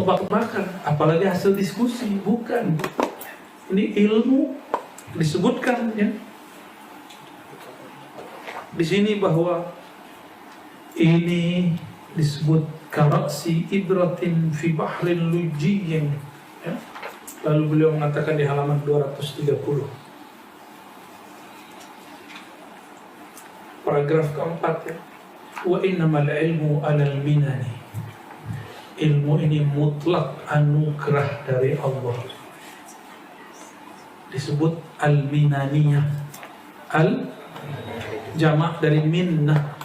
tebak-tebakan, apalagi hasil diskusi. Bukan. Ini ilmu disebutkan ya. Di sini bahwa ini disebut karaksi ibratin fi bahrin lujiyyin ya. Lalu beliau mengatakan di halaman 230, paragraf keempat ya, wa innamal ilmu alal minani, ilmu ini mutlak anugerah dari Allah. Disebut al-minaniyah, al jamak dari minnah.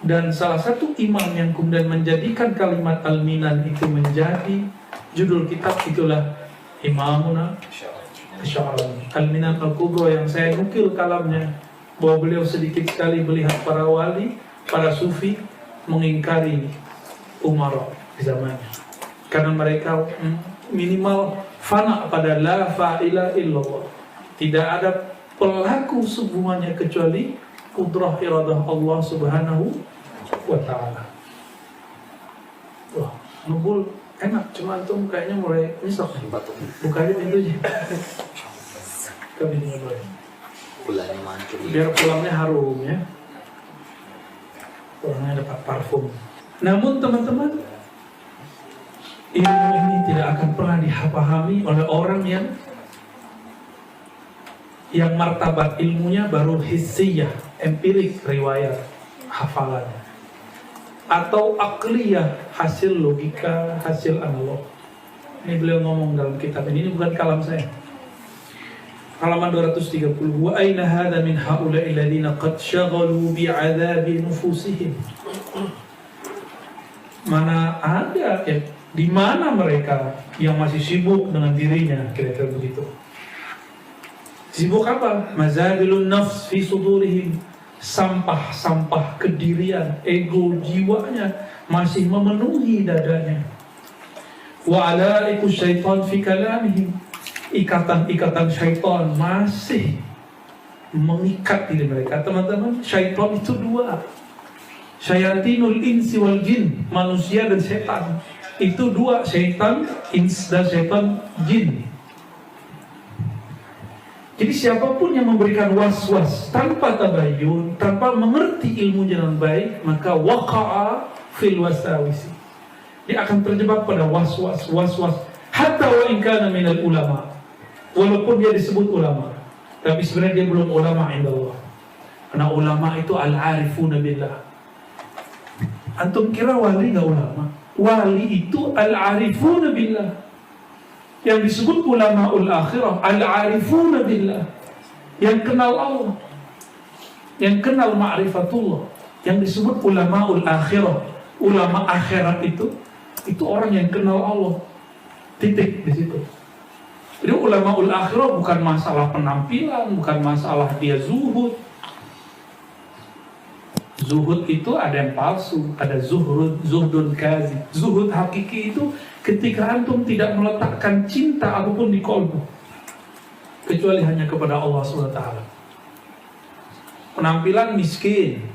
Dan salah satu imam yang kemudian menjadikan kalimat al-minan itu menjadi judul kitab itulah Imamuna Asy'arani, Al-Minan Al-Kubra, yang saya nukil kalamnya bahwa beliau sedikit sekali melihat para wali, para sufi mengingkari umara di zamannya, karena mereka minimal fana pada la fa'ila illallah. Tidak ada pelaku semuanya kecuali kudrah iradah Allah subhanahu wa ta'ala. Wah, nubul enak, cuma antum kayaknya mulai nyesek nih. Buka aja pintunya. Kami mulai. Pulangnya mancur. Biar pulangnya harum ya. Pulangnya dapat parfum. Namun teman-teman, ilmu ini tidak akan pernah dipahami oleh orang yang martabat ilmunya baru hissiyah, empirik, riwayat, hafalan, atau akliyah, hasil logika, hasil analog. Ini beliau ngomong dalam kitab ini bukan kalam saya. Halaman 230. Wa aina hadha min haula'i alladziina qad syaghalu bi'adzabi nufusihim. Mana ada ya, di mana mereka yang masih sibuk dengan dirinya, kira-kira begitu. Sibuk apa? Mazabilun nafs fi sudurihim, sampah-sampah kedirian, ego jiwanya masih memenuhi dadanya. Wa alaiku syaitan fi kalamihim, ikatan-ikatan syaitan masih mengikat diri mereka. Teman-teman, syaitan itu dua, syayatinul insi wal jin, manusia dan setan. Itu dua, syaitan ins dan syaitan jin. Jadi siapapun yang memberikan was-was tanpa tabayyun, tanpa mengerti ilmunya dengan baik, maka waqa'a fil wasawisi. Dia akan terjebak pada was-was. Hatta wa in kana minal ulama. Walaupun dia disebut ulama, tapi sebenarnya dia belum ulama indallah. Karena ulama itu al-arifuna billah. Antum kira wali enggak ulama? Wali itu al-arifuna billah. Yang disebut ulamaul akhirah, al-arifuna billah, yang kenal Allah, yang kenal ma'rifatullah. Yang disebut ulamaul akhirah, ulama akhirat itu orang yang kenal Allah. Titik di situ. Jadi ulamaul akhirah bukan masalah penampilan, bukan masalah dia zuhud. Zuhud itu ada yang palsu, ada zuhdun kazib. Zuhud hakiki itu ketika antum tidak meletakkan cinta apapun di kolbu, kecuali hanya kepada Allah SWT. Penampilan miskin,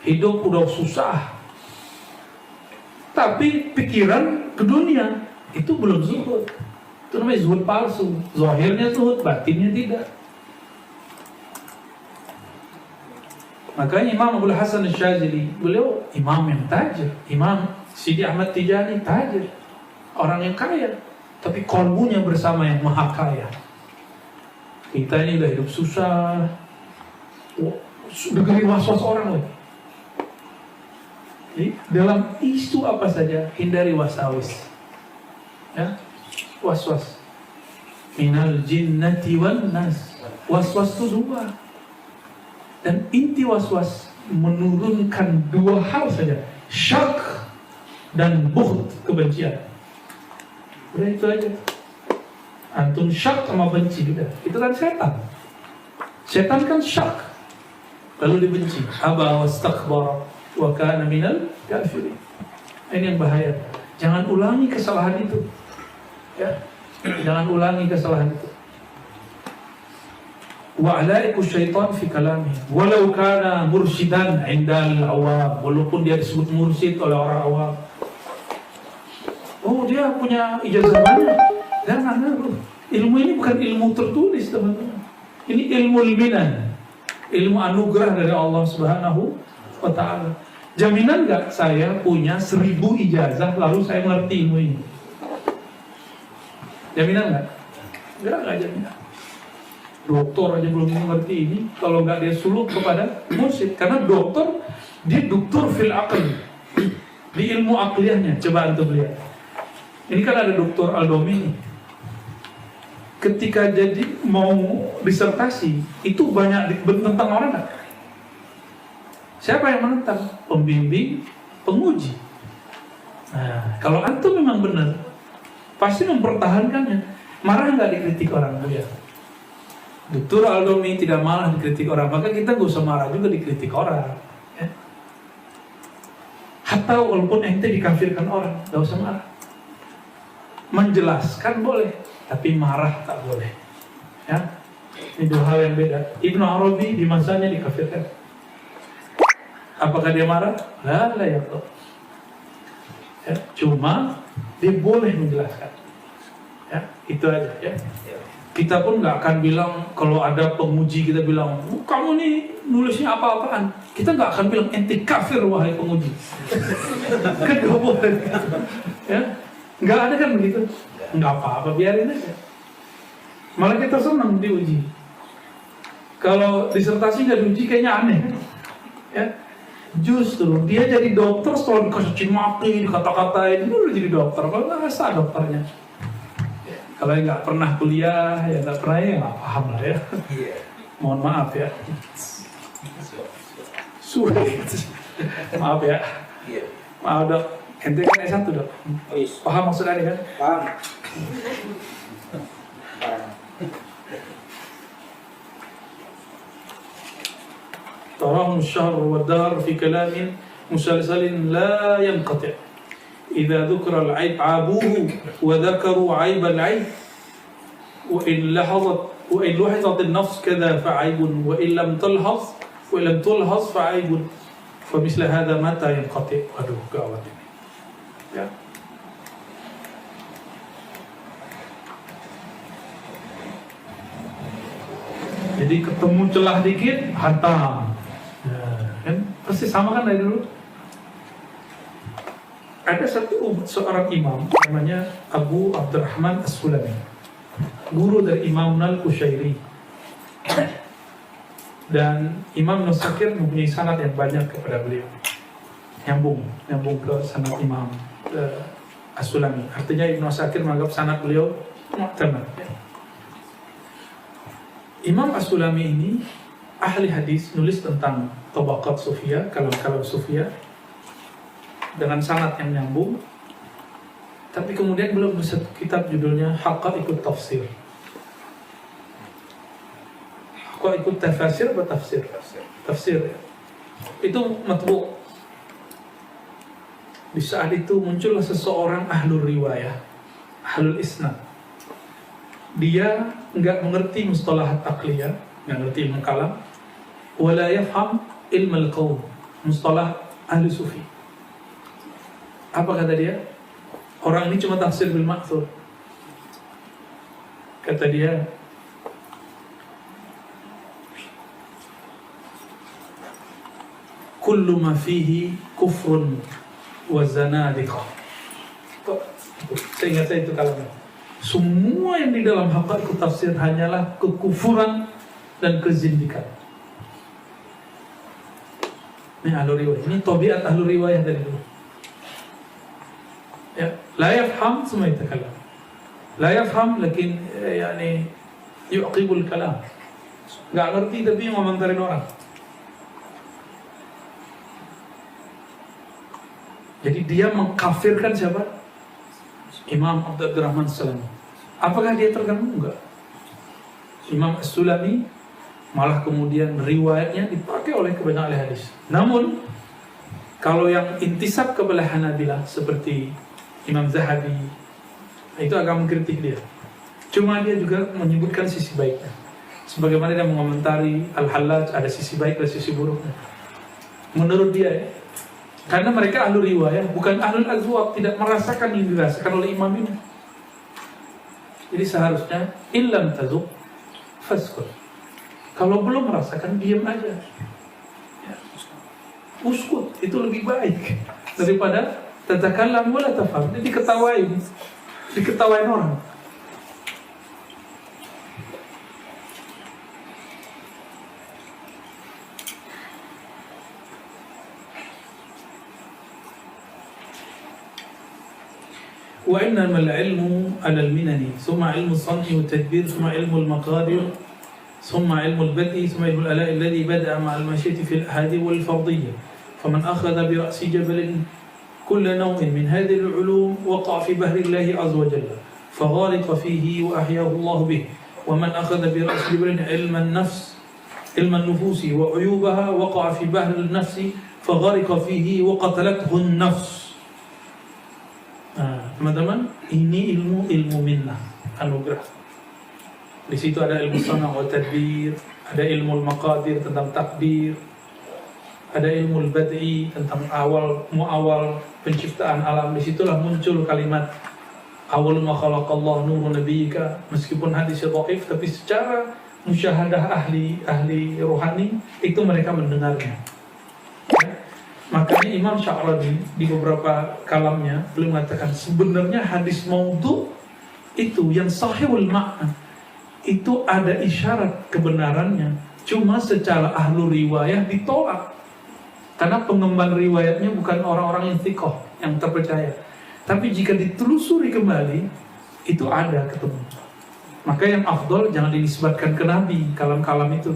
hidup udah susah, tapi pikiran ke dunia, itu belum zuhud. Itu namanya zuhud palsu. Zahirnya zuhud, batinnya tidak. Makanya Imam Abdul Hasan Asy-Syadzili, beliau imam yang tajir. Imam Sidi Ahmad Tijani tajir, orang yang kaya, tapi kolbunya bersama yang maha kaya. Kita ini udah hidup susah, dengerin was-was orang lagi. Jadi dalam isu apa saja hindari wasawis, ya, was-was. Minal jinnati wan nas. Was-was itu dua. Dan inti was-was menurunkan dua hal saja, syak dan bughd, kebencian. Udah itu aja. Antum syak sama benci, udah. Itu kan setan. Setan kan syak, lalu dibenci. Aba wastakbara wa kana minal kafirin. Ini yang bahaya. Jangan ulangi kesalahan itu. Ya. Jangan ulangi kesalahan itu. Wa alaiku syaitan fi kalami walau kana mursyidan indal awam, walaupun dia disebut mursyid oleh orang awam, Oh dia punya ijazah banyak. Jangan ngaruh. Ilmu ini bukan ilmu tertulis teman-teman. Ini ilmu libinan, ilmu anugerah dari Allah Subhanahu wa Ta'ala. Jaminan nggak saya punya 1000 ijazah lalu saya mengerti ilmu ini? Jaminan nggak? Nggak jaminan. Dokter aja belum mengerti ini, kalau nggak dia suluk kepada mursyid. Karena dokter dia doktor fil aql, di ilmu akliyahnya. Coba antum lihat. Ini kan ada dokter Aldomi. Ketika jadi mau disertasi itu banyak tentang orang nggak? Siapa yang menentang? Pembimbing, penguji. Nah, kalau antum memang benar, pasti mempertahankannya. Marah nggak dikritik orang ya? Dokter Aldomi tidak malah dikritik orang, maka kita gak usah marah juga dikritik orang. Ya. Hatta walaupun ente dikafirkan orang, gak usah marah. Menjelaskan boleh, tapi marah tak boleh. Ya, ini dua hal yang beda. Ibnu Arabi di masanya dikafirkan. Apakah dia marah? Lah ya toh. Ya, cuma dia boleh menjelaskan. Ya, itu aja ya. Kita pun nggak akan bilang kalau ada penguji kita bilang kamu nih nulisnya apa-apaan. Kita nggak akan bilang ente kafir wahai penguji. Kan nggak boleh. Ya, nggak ada kan begitu. Nggak apa-apa, biarin aja. Malah kita senang diuji. Kalau disertasi nggak diuji kayaknya aneh. Ya, justru dia jadi dokter setelah dikasih maki, dikata-katain, dulu jadi dokter. Kalau nggak rasa dokternya. Kalau yang nggak pernah kuliah, ya nggak pernah ya nggak paham lah ya. Mohon maaf ya. Sulit. Maaf ya. Maaf dok. Ente kan S1 dok. Paham maksudnya kan? Paham. تراه الشهر والدهر في كلام مسلسل لا ينقطع إذا ذكر العيب عابوه وذكروا عيب العيب وإن لحظت النفس كذا فعيب وإن لم تلحظ فعيب فمثل هذا متى ينقطع. Aduh gawat ini ya. Jadi ketemu celah dikit hantam ya, kan pasti sama kan dari dulu. Ada seorang imam namanya Abu Abdurrahman As-Sulami, guru dari Imam Al-Qushairi. Dan Imam Nusakir mempunyai sanad yang banyak kepada beliau. Nyambung ke sanad Imam As-Sulami. Artinya Ibnu Nusakir menganggap sanad beliau mu'tamad. Imam As-Sulami ini ahli hadis, nulis tentang tabaqat sufia, kalam-kalam sufia, dengan sanad yang nyambung. Tapi kemudian beliau menulis kitab judulnya Haqa'iqut Tafsir. Haqa'iqut Tafsir atau tafsir? Tafsir ya. Itu matbu'. Di saat itu muncullah seseorang ahlul riwayah, ahlul isnad. Dia enggak mengerti mustalahat aqliyah, enggak ngerti ilmu kalam, wala yafham ilmu al-qaum, mustalah ahli sufi. Apa kata dia? Orang ini cuma tafsir bil ma'thur. Kata dia, kullu ma fihi kufrun wa zanadiqah. Saya ingat itu kalamnya. Semua yang di dalam Haqa'iqut Tafsir hanyalah kekufuran dan kezindikan. Ini ahlu riwayah. Ini tabiat ahlu riwayah dari dulu. Ya, la yafham semua yatakalam. La yafham lakin yani yu'qibul kalam. Enggak ngerti tapi ngomentarin orang. Jadi dia mengkafirkan siapa? Imam Abdurrahman As-Sulami. Apakah dia terganggu? Enggak. Imam As-Sulami malah kemudian riwayatnya dipakai oleh kebanyakan ahli hadis. Namun kalau yang intisab kepada Hanabilah seperti Imam Zahabi itu agak mengkritik dia. Cuma dia juga menyebutkan sisi baiknya. Sebagaimana dia mengomentari Al-Hallaj, ada sisi baik dan sisi buruknya. Menurut dia Karena mereka ahlu riwayah, bukan ahlul azwaq, tidak merasakan yang dirasakan oleh imam ini. Jadi seharusnya illam tazuq faskut. Kalau belum merasakan, diam aja. Ya. Uskut, itu lebih baik daripada tatakallam wala tafham. Jadi diketawain orang. وإنما العلم على المنن ثم علم الصنع والتدبير ثم علم المقادير ثم علم البدء ثم علم الآلاء الذي بدأ مع المشية في الأحادي والفرضية فمن أخذ برأس جبل كل نوع من هذه العلوم وقع في بحر الله عز وجل فغارق فيه وأحياه الله به ومن أخذ برأس جبل علم النفوس وعيوبها وقع في بحر النفس فغارق فيه وقتلته النفس. Nah, teman-teman, ini ilmu minnah, anugerah. Di situ ada ilmu sana' wa tadbir, ada ilmu maqadir tentang takdir, ada ilmu bad'i tentang muawal penciptaan alam. Disitulah muncul kalimat awal ma khalaqallahu nuru nabiyyika. Meskipun hadisnya dhaif, tapi secara musyahadah ahli rohani itu mereka mendengarnya. Ya. Makanya Imam Sya'rabi di beberapa kalamnya beliau mengatakan sebenarnya hadis maudhu itu yang sahihul makna itu ada isyarat kebenarannya, cuma secara ahlu riwayah ditolak karena pengemban riwayatnya bukan orang-orang yang thiqah, yang terpercaya. Tapi jika ditelusuri kembali itu ada ketemu. Maka yang afdol jangan dinisbatkan ke Nabi kalam-kalam itu.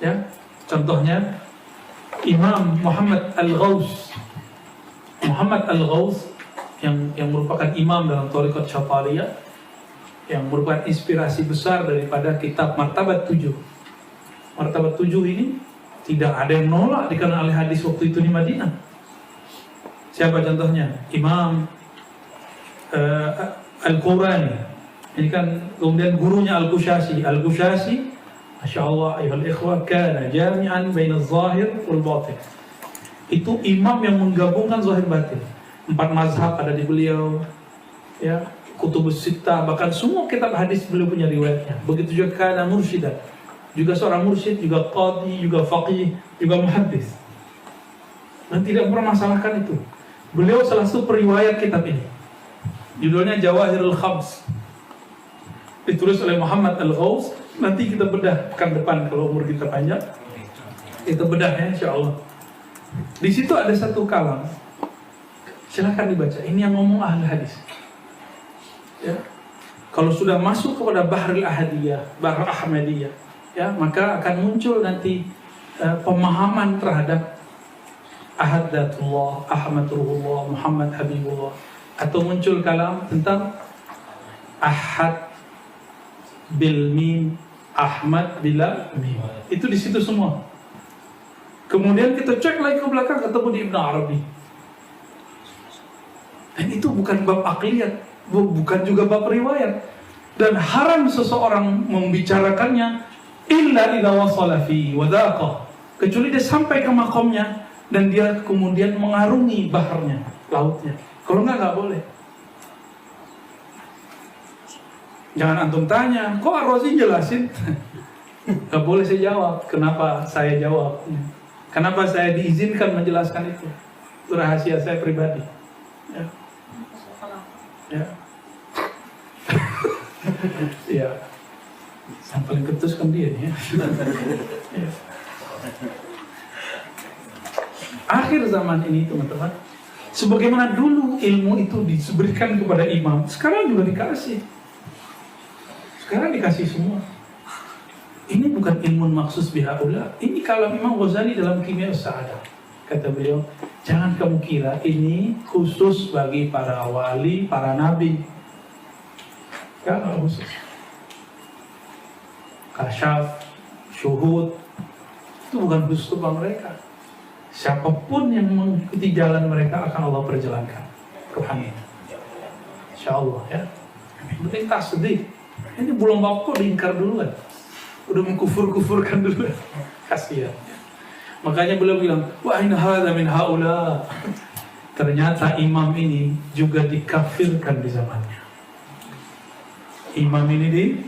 Ya, contohnya Imam Muhammad Al-Ghaus yang merupakan imam dalam Thariqat Syathariyah, yang merupakan inspirasi besar daripada kitab Martabat 7. Martabat 7 ini tidak ada yang nolak dikenal oleh hadis waktu itu di Madinah. Siapa contohnya? Imam Al-Qurani. Ini kan kemudian gurunya Al-Qushasi. Masya Allah, ayuhal ikhwah, kana jami'an baina zahir wal batin. Itu imam yang menggabungkan zahir batin. 4 mazhab ada di beliau, ya, kutubus sittah, bahkan semua kitab hadis beliau punya riwayatnya. Begitu juga kana mursyidan, juga seorang mursyid, juga qadhi, juga faqih, juga muhaddis. Dan tidak mempermasalahkan itu. Beliau salah satu periwayat kitab ini. Judulnya Jawahirul Khams. Ditulis oleh Muhammad Al-Ghaus. Nanti kita bedah pekan depan kalau umur kita panjang. Kita bedah ya insyaallah. Di situ ada satu kalam. Silahkan dibaca. Ini yang ngomong ahli hadis. Ya. Kalau sudah masuk kepada Bahrul Ahadiyah, Bahr Ahmadiyah, ya, maka akan muncul nanti pemahaman terhadap Ahad-Datullah, Ahmad Ruhullah, Muhammad Habibullah, atau muncul kalam tentang Ahad bil mim, Ahmad bila mim. Itu di situ semua. Kemudian kita cek lagi ke belakang, ketemu di Ibn Arabi. Dan itu bukan bab aqliyat, bukan juga bab riwayat. Dan haram seseorang membicarakannya illa idza wasala fi wadaqah, kecuali dia sampai ke makomnya dan dia kemudian mengarungi baharnya, lautnya. Kalau enggak boleh. Jangan antum tanya, kok Ar-Razi jelasin? Gak boleh saya jawab. Kenapa saya jawab? Kenapa saya diizinkan menjelaskan itu? Itu rahasia saya pribadi. Ya. Ya. Ya. Yang paling ketus kan dia ya. Ya. Akhir zaman ini teman-teman, sebagaimana dulu ilmu itu diberikan kepada imam, sekarang juga dikasih. Sekarang dikasih semua. Ini bukan ilmu maksus bihaula. Ini kalau Imam Ghazali dalam Kimia Sa'adah. Kata beliau, jangan kamu kira ini khusus bagi para wali, para nabi. Jangan khusus. Kasyaf, syuhud, itu bukan khusus untuk mereka. Siapapun yang mengikuti jalan mereka akan Allah perjalankan rohaninya. Insyaallah ya. Penting tasdid. Ini belum apa diingkar duluan. Udah mengkufur-kufurkan duluan. Kasihan. Makanya beliau bilang, wa aina hadza min haula. Ternyata imam ini juga dikafirkan di zamannya. Imam ini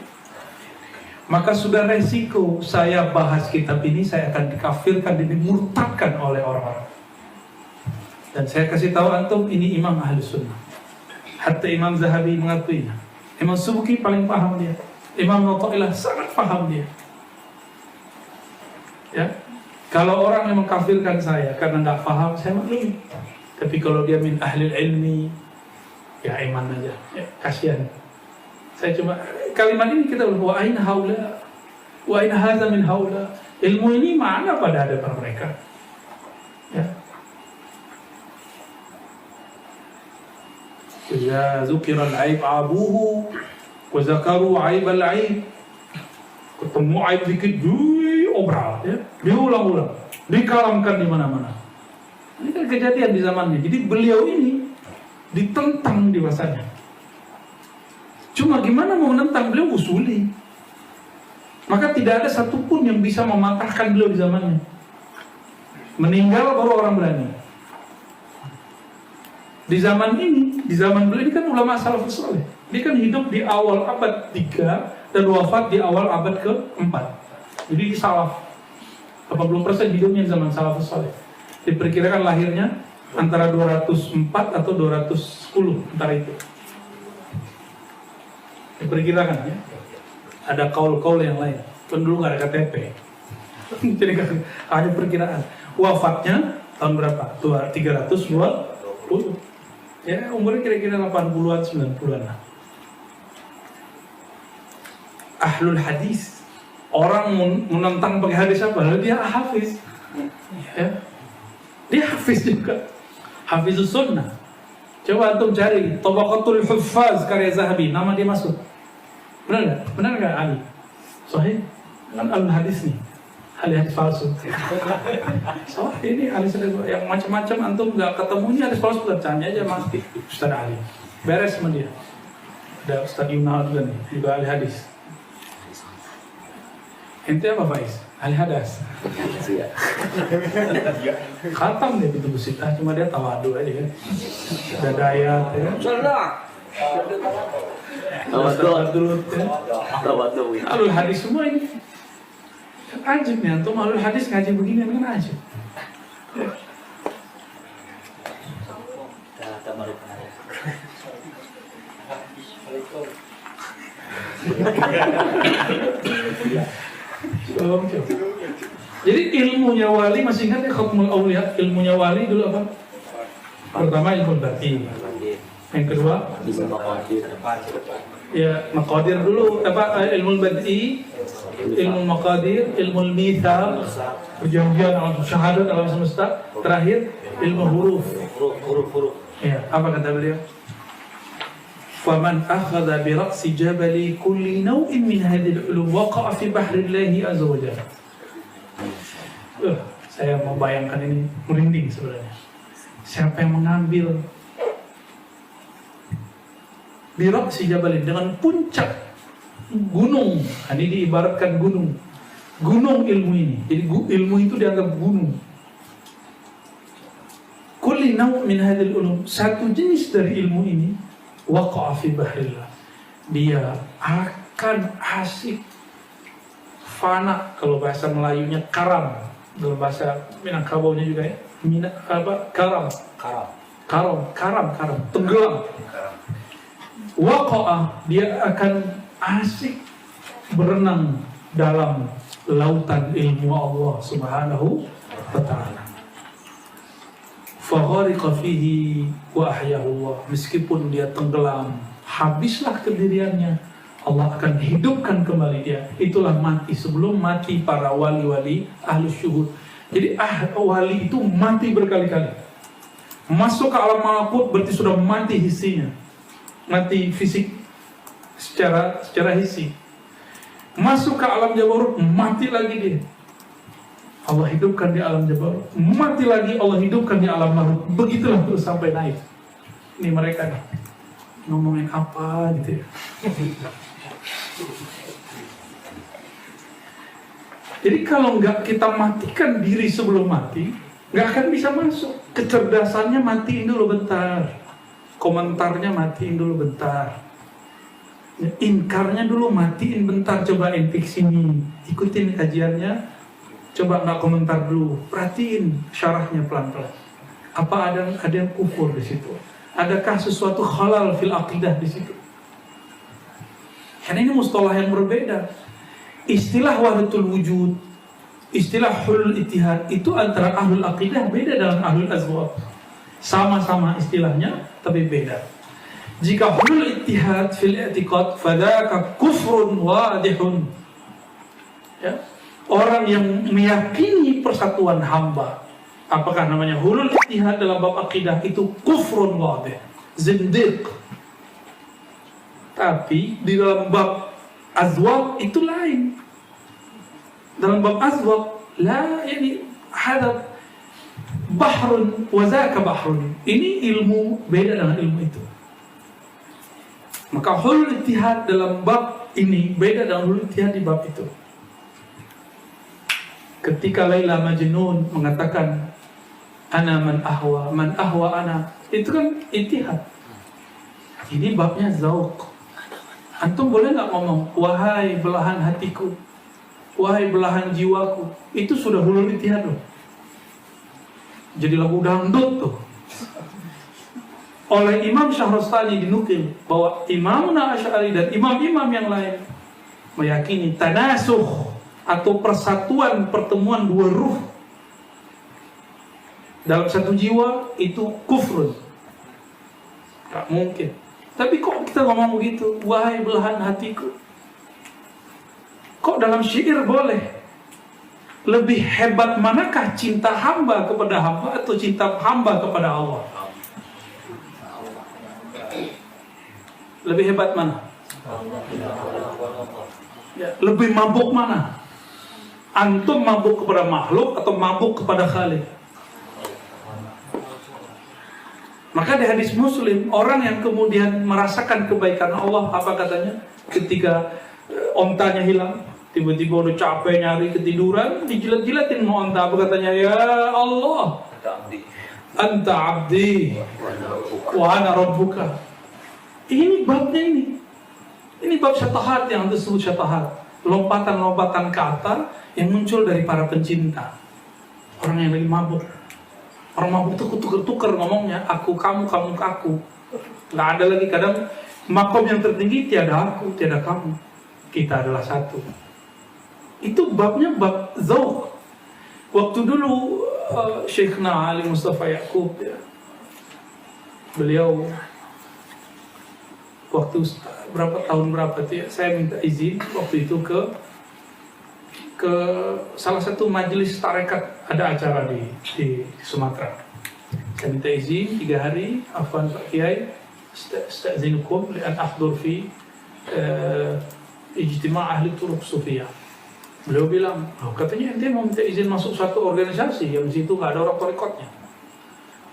maka sudah resiko saya bahas kitab ini, saya akan dikafirkan dan dimurtadkan oleh orang-orang. Dan saya kasih tahu antum, ini imam Ahlus Sunnah. Hatta Imam Zahabi mengakuinya. Imam Subki paling paham dia. Imam Mu'tazilah sangat paham dia. Ya, kalau orang yang mengkafirkan saya karena nggak paham, saya maklumi. Tapi kalau dia min ahli ilmi, ya iman aja. Ya, kasihan. Saya cuma kalimat ini kita bilang, wa aina haula, wa aina hadza min haula. Ilmu ini mana pada hadapan mereka? Ya. Ya zukira al-aib abuhu wa zakaru aib al-aib. Ketemu aib dikit, obral, ya, diulang-ulang, dikalamkan di mana-mana. Ini kan kejadian di zamannya. Jadi beliau ini ditentang di masanya. Cuma gimana mau menentang, beliau usuli. Maka tidak ada satupun yang bisa mematahkan beliau di zamannya. Meninggal baru orang berani. Di zaman ini, di zaman beliau ini kan ulama salafus saleh. Dia kan hidup di awal abad 3 dan wafat di awal abad ke-4. Jadi salaf 80% hidupnya di zaman salafus saleh. Diperkirakan lahirnya antara 204 atau 210, antara itu. Diperkirakan ya. Ada kaul-kaul yang lain. Kan dulu nggak ada KTP. Jadi hanya perkiraan. Wafatnya tahun berapa? 320. Ya, umurnya kira-kira 80-an, 90-an lah. Ahlul hadis. Orang menentang pakai hadis apa? Lalu dia hafiz. Ya. Dia hafiz juga. Hafizus sunnah. Coba antum cari Tabaqatul Huffaz karya Zahabi, nama dia masuk. Benar nggak? Benar nggak Ali? Sahih? Kan al-hadis nih. Hadis palsu. Sahih ini hadis yang macam-macam antum nggak ketemu ini hadis palsu, tanya aja mati Ustaz Ali. Beres sama dia. Ada Ustaz Yunal juga nih, juga ahli hadis. Ente apa Faiz? Ahli hadas. Khatam dia pintu busitah, cuma dia tawadu aja kan. Ada ayat ya. Tawadu. Alul hadis semua ini. Ajib nih antum, alul hadis ngaji begini kan ajib. Jadi ilmunya wali, masih ingat ya Khatmul Auliya, ilmunya wali dulu apa? Pertama ilmu batin. Yang kedua ya maqadir dulu, apa ilmu bad'i, ilmu maqadir, ilmu mithal, perjanjian alam syahadat alam semesta, terakhir ilmu huruf. Ya, apa kata beliau? Faman akhadha bi ra'si jabali kulli naw'in min hadhihi al-ulum waqa'a fi bahri Allah azza wa jalla. Saya mau bayangkan ini merinding sebenarnya. Siapa yang mengambil bi ra'si jabali dengan puncak gunung, ini diibaratkan gunung ilmu ini. Jadi ilmu itu dianggap gunung. Kulli naw' min hadhihi al-ulum, satu jenis dari ilmu ini waqa'a fi bahrillah, dia akan asik fana, kalau bahasa Melayunya karam, dalam bahasa Minangkabaunya juga ya, karam, tenggelam. Waqa'a, dia akan asik berenang dalam lautan ilmu Allah Subhanahu wa ta'ala. Faghariqa fihi wa ahyahu Allah. Meskipun dia tenggelam, habislah kediriannya, Allah akan hidupkan kembali dia. Itulah mati. Sebelum mati para wali-wali ahlus syuhud. Jadi wali itu mati berkali-kali. Masuk ke alam malakut berarti sudah mati hisinya, mati fisik secara hisi. Masuk ke alam jabarut, mati lagi dia. Allah hidupkan di alam jabarut, mati lagi, Allah hidupkan di alam malakut. Begitulah terus sampai naik. Ini mereka nih ngomongin apa gitu ya. Jadi kalau nggak kita matikan diri sebelum mati, nggak akan bisa masuk. Kecerdasannya matiin dulu bentar, komentarnya matiin dulu bentar, inkarnya dulu matiin bentar. Coba intik sini, ikutin kajiannya, coba nggak komentar dulu, perhatiin syarahnya pelan-pelan. Apa ada yang kufur di situ? Adakah sesuatu halal fil aqidah di situ? Karena ini mustalah yang berbeda. Istilah wahdatul wujud, istilah hulul ittihad itu antara ahlul aqidah beda dengan ahlul azwaq. Sama-sama istilahnya tapi beda. Jika hulul ittihad fil i'tiqad fadzaka kufrun wadihun. Ya. Orang yang meyakini persatuan hamba, apakah namanya hulul ittihad dalam bab akidah, itu kufrun wadih, zindiq. Tapi di dalam bab azwaq itu lain. Dalam bab azwaq la, yani hadab bahrun wa zaka bahrun. Ini ilmu beda dengan ilmu itu. Maka hulul ittihad dalam bab ini beda dengan hulul ittihad di bab itu. Ketika Laila Majnun mengatakan ana man ahwa ana, itu kan ittihad. Ini babnya zauq. Antum boleh nggak ngomong wahai belahan hatiku, wahai belahan jiwaku? Itu sudah hulul ittihad loh. Jadi lagu dangdut tuh. Oleh Imam Syahrastani dinukil bahwa Imamuna Asy'ari dan imam-imam yang lain meyakini tanasuh atau persatuan, pertemuan dua ruh dalam satu jiwa itu kufrun. Tak mungkin. Tapi kok kita ngomong begitu, wahai belahan hatiku? Kok dalam syair boleh? Lebih hebat manakah cinta hamba kepada hamba atau cinta hamba kepada Allah? Lebih hebat mana? Ya, lebih mabuk mana? Antum mabuk kepada makhluk atau mabuk kepada Khalik? Maka di hadis Muslim, orang yang kemudian merasakan kebaikan Allah, apa katanya? Ketika ontanya hilang, tiba-tiba udah capek nyari, ketiduran, dijilat-jilatin sama onta, apa katanya? Ya Allah, Anta abdi wa ana rabbuka. Ini babnya ini. Ini bab syatahat yang disebut syatahat. Lompatan-lompatan kata yang muncul dari para pencinta. Orang yang lagi mabuk. Orang mabuk itu tuker-tuker ngomongnya, aku kamu, kamu aku. Nggak ada lagi, kadang makom yang tertinggi tiada aku, tiada kamu. Kita adalah satu. Itu babnya bab zauq. Waktu dulu Syekhna Ali Mustafa Yaqub, ya, beliau waktu tahun berapa itu ya, saya minta izin waktu itu ke salah satu majelis tarekat, ada acara di Sumatera. Saya minta izin 3 hari, afwan Pak Kiai, asta'zinukum li'an ahdur fi ijtima' ahli turuq sufiyah. Beliau bilang, katanya ente mau minta izin masuk satu organisasi yang di situ nggak ada orang torikotnya.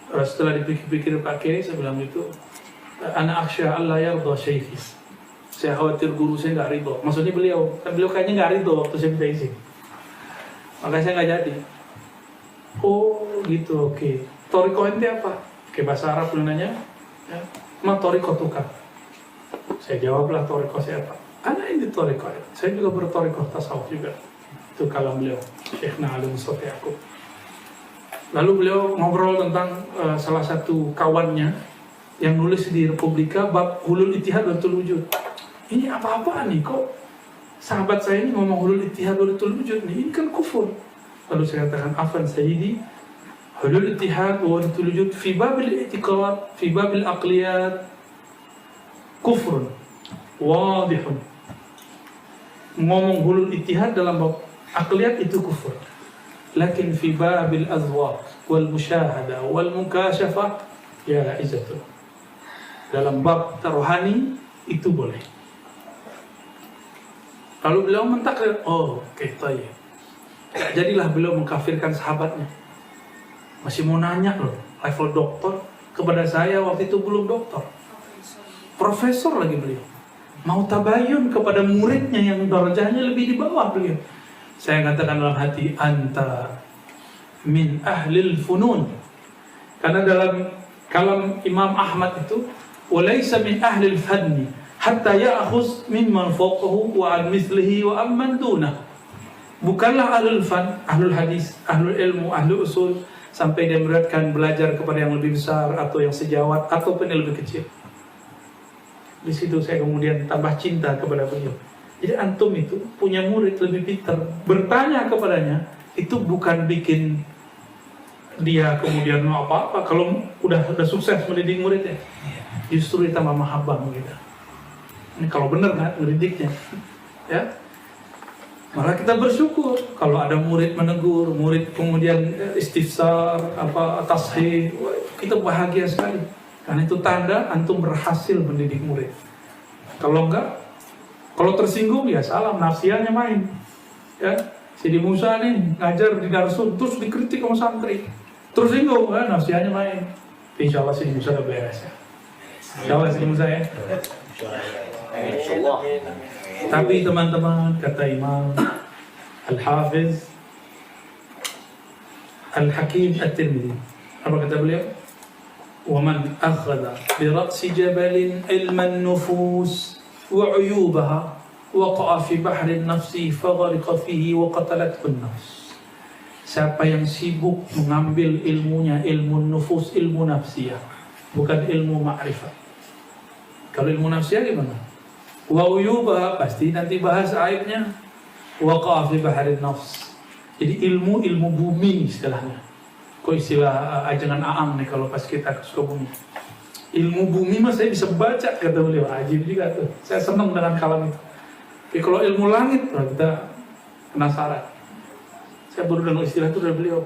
Setelah dipikir-pikir Pak Kiai, saya bilang gitu, ana akhsha alla yarda syaikhi. Saya khawatir guru saya nggak ridho. Maksudnya beliau kayaknya nggak ridho waktu saya minta izin. Makanya saya nggak jadi. Oh gitu, oke. Toriko ente apa? Oke, bahasa Arab beliau nanya. Ya, ma toriko tukar. Saya jawablah toriko saya apa? Ana ini toriko. Saya juga bertoriko tasawuf juga. Itu kalam beliau, Syekhna Ali Mustafa Yaqub. Lalu beliau ngobrol tentang salah satu kawannya yang nulis di Republika bab hulul ittihad wal wujud. Ini apa-apaan nih, kok sahabat saya ini ngomong hulul ittihad wal wujud nih, ini kan kufur. Lalu saya katakan, afan sayyidi, hulul ittihad wal wujud fi babil i'tiqad, fi babil aqliyat kufrun wadihun. Ngomong hulul ittihad dalam bab aqliyat itu kufur. Lakin fi babil azwaq wal musyahada wal mukashafah ya izzatu. Dalam bab rohani itu boleh. Lalu beliau mentakrir, oh oke, tayyib. Jadilah beliau mengkafirkan sahabatnya. Masih mau nanya loh, level doktor kepada saya waktu itu belum doktor. Profesor lagi beliau. Mau tabayun kepada muridnya yang darajahnya lebih di bawah beliau. Saya katakan dalam hati, anta min ahlil funun. Karena dalam kalam Imam Ahmad itu, walaysa min ahlil fanni hatta ya'khuz mimman fawqahu wa an mislihi wa amman dunah. Bukanlah ahlul fan, ahlul hadis, ahlul ilmu, ahlul usul sampai dia beratkan belajar kepada yang lebih besar atau yang sejawat ataupun yang lebih kecil. Di situ saya kemudian tambah cinta kepada beliau. Jadi antum itu punya murid lebih pintar, bertanya kepadanya itu bukan bikin dia kemudian mau apa-apa. Kalau udah sukses mendidik muridnya, justru ditambah mahabbah gitu. Ini kalau benar kan mendidiknya, ya. Malah kita bersyukur kalau ada murid menegur, murid kemudian istifsar, tashih, kita bahagia sekali. Karena itu tanda antum berhasil mendidik murid. Kalau enggak, kalau tersinggung ya salam, nafsiannya main. Ya, Sidi Musa nih ngajar di Darsun terus dikritik sama santri. Terus singgung, nafsiannya main. Insya Allah Sidi Musa udah beres ya. Insya Allah Sidi Musa ya. Insyaallah. Tapi teman-teman, kata Imam Al-Hafiz Al-Hakim At-Tirmidzi, apa kata beliau? وَمَنْ أَخَذَ بِرَأْسِ جَبَلٍ عِلْمَ النُّفُوسِ وَعُيُوبَهَا وَقَعَ فِي بَحْرِ النَّفْسِ فَغَرِقَ فِيهِ وَقَتَلَتْهُ النَّفْسِ. Siapa yang sibuk mengambil ilmunya, ilmu nufus, ilmu nafsiyah, bukan ilmu ma'rifat. Kalau ilmu nafsiyah gimana? Wa uyuba, pasti nanti bahas aibnya. Waqa fi baharin nafs. Jadi ilmu bumi istilahnya. Kok istilah ajangan Aam nih kalau pas kita ke Sukabumi. Ilmu bumi mah saya bisa baca, kata beliau. Ajib juga tuh. Saya senang dengan kalam itu. Tapi kalau ilmu langit, kita penasaran. Saya baru dengar istilah itu dari beliau.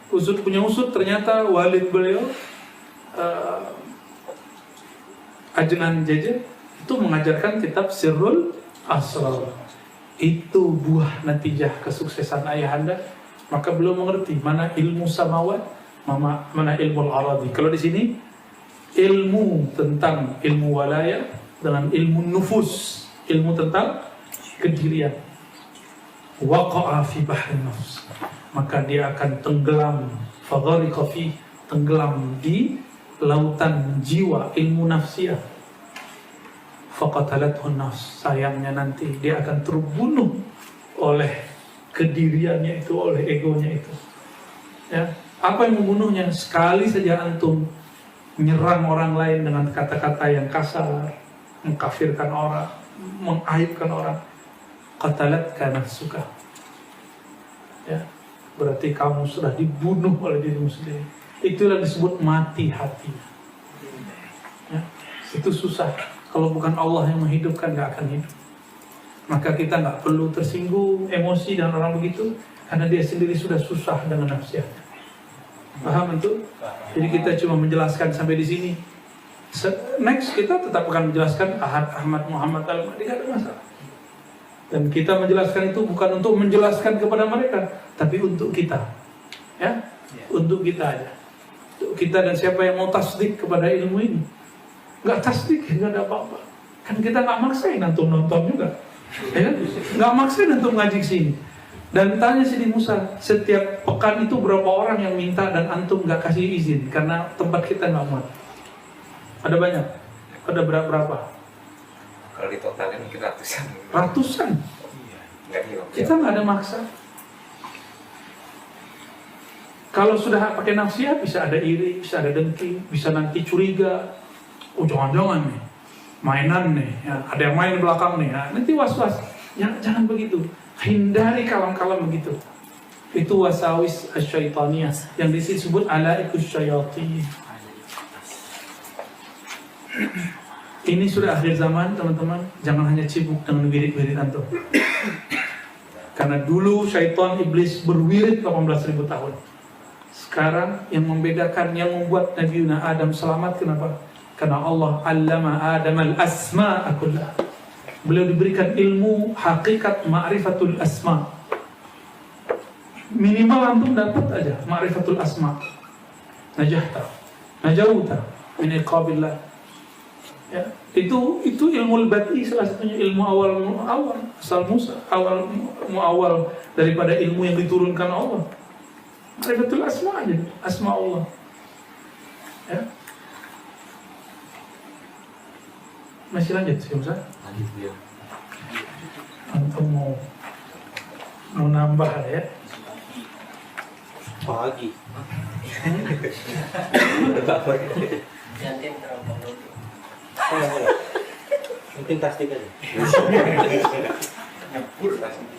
Usut punya usut, ternyata walid beliau ajangan Jeje itu mengajarkan kitab Sirrul Asrar. Itu buah natijah kesuksesan ayahanda. Maka belum mengerti mana ilmu samawat, mana ilmu al-aradi. Kalau di sini ilmu tentang ilmu walaya dengan ilmu nufus, ilmu tentang kedirian. Waqa'a fi bahrin nafs, maka dia akan tenggelam. Faghariqa fi, tenggelam di lautan jiwa, ilmu nafsiyah. Faqatalathu nafs, sayangnya nanti dia akan terbunuh oleh kediriannya itu, oleh egonya itu. Ya, apa yang membunuhnya? Sekali saja antum menyerang orang lain dengan kata-kata yang kasar, mengkafirkan orang, mengaibkan orang, qatalatka nafsuka. Ya, berarti kamu sudah dibunuh oleh dirimu sendiri. Itulah disebut mati hati. Ya, itu susah. Kalau bukan Allah yang menghidupkan, gak akan hidup. Maka kita gak perlu tersinggung, emosi dengan orang begitu, karena dia sendiri sudah susah dengan nafsiatnya. Paham itu? Jadi kita cuma menjelaskan sampai di sini. Next kita tetap akan menjelaskan Ahad, Ahmad, Muhammad, Al-Mahdi, gak ada masalah. Dan kita menjelaskan itu bukan untuk menjelaskan kepada mereka, tapi untuk kita. Ya, untuk kita aja. Untuk kita dan siapa yang mau tasdik kepada ilmu ini. Gak tasdik, gak ada apa-apa. Kan kita gak maksain antum nonton juga. Ya, nggak maksain untuk ngaji sini. Dan tanya Sidi Musa, setiap pekan itu berapa orang yang minta dan antum nggak kasih izin karena tempat kita nggak muat? Ada banyak? Ada berapa? Kalau ditotalin mungkin ratusan. Ratusan? Kita nggak ada maksa. Kalau sudah pakai nafsiyah bisa ada iri, bisa ada dengki, bisa nanti curiga. Oh jangan-jangan nih mainan nih, ya, ada yang main di belakang nih, ya, nanti was-was. Jangan begitu. Hindari kalam-kalam begitu. Itu wasawis asyaitaniyah yang disebut alaikus syayatin. Ini sudah akhir zaman, teman-teman. Jangan hanya sibuk dengan wirid-wirid antum. Karena dulu syaitan iblis berwirid 18.000 tahun. Sekarang yang membedakan, yang membuat Nabi Adam selamat, kenapa? Karena Allah allama Adam al-asma'a kullaha. Beliau diberikan ilmu hakikat ma'rifatul asma. Minimal antum dapat aja ma'rifatul asma. Najahta, najauta min iqabillah. Ya, itu ilmu bati, salah satunya ilmu awal asal Musa, awal daripada ilmu yang diturunkan Allah. Ma'rifatul asma aja, asma Allah. Ya. Masih lanjut sih Musa? Lanjut ya. Antum mau nambah ya? Pagi. Mungkin plastik aja. Nyebur langsung.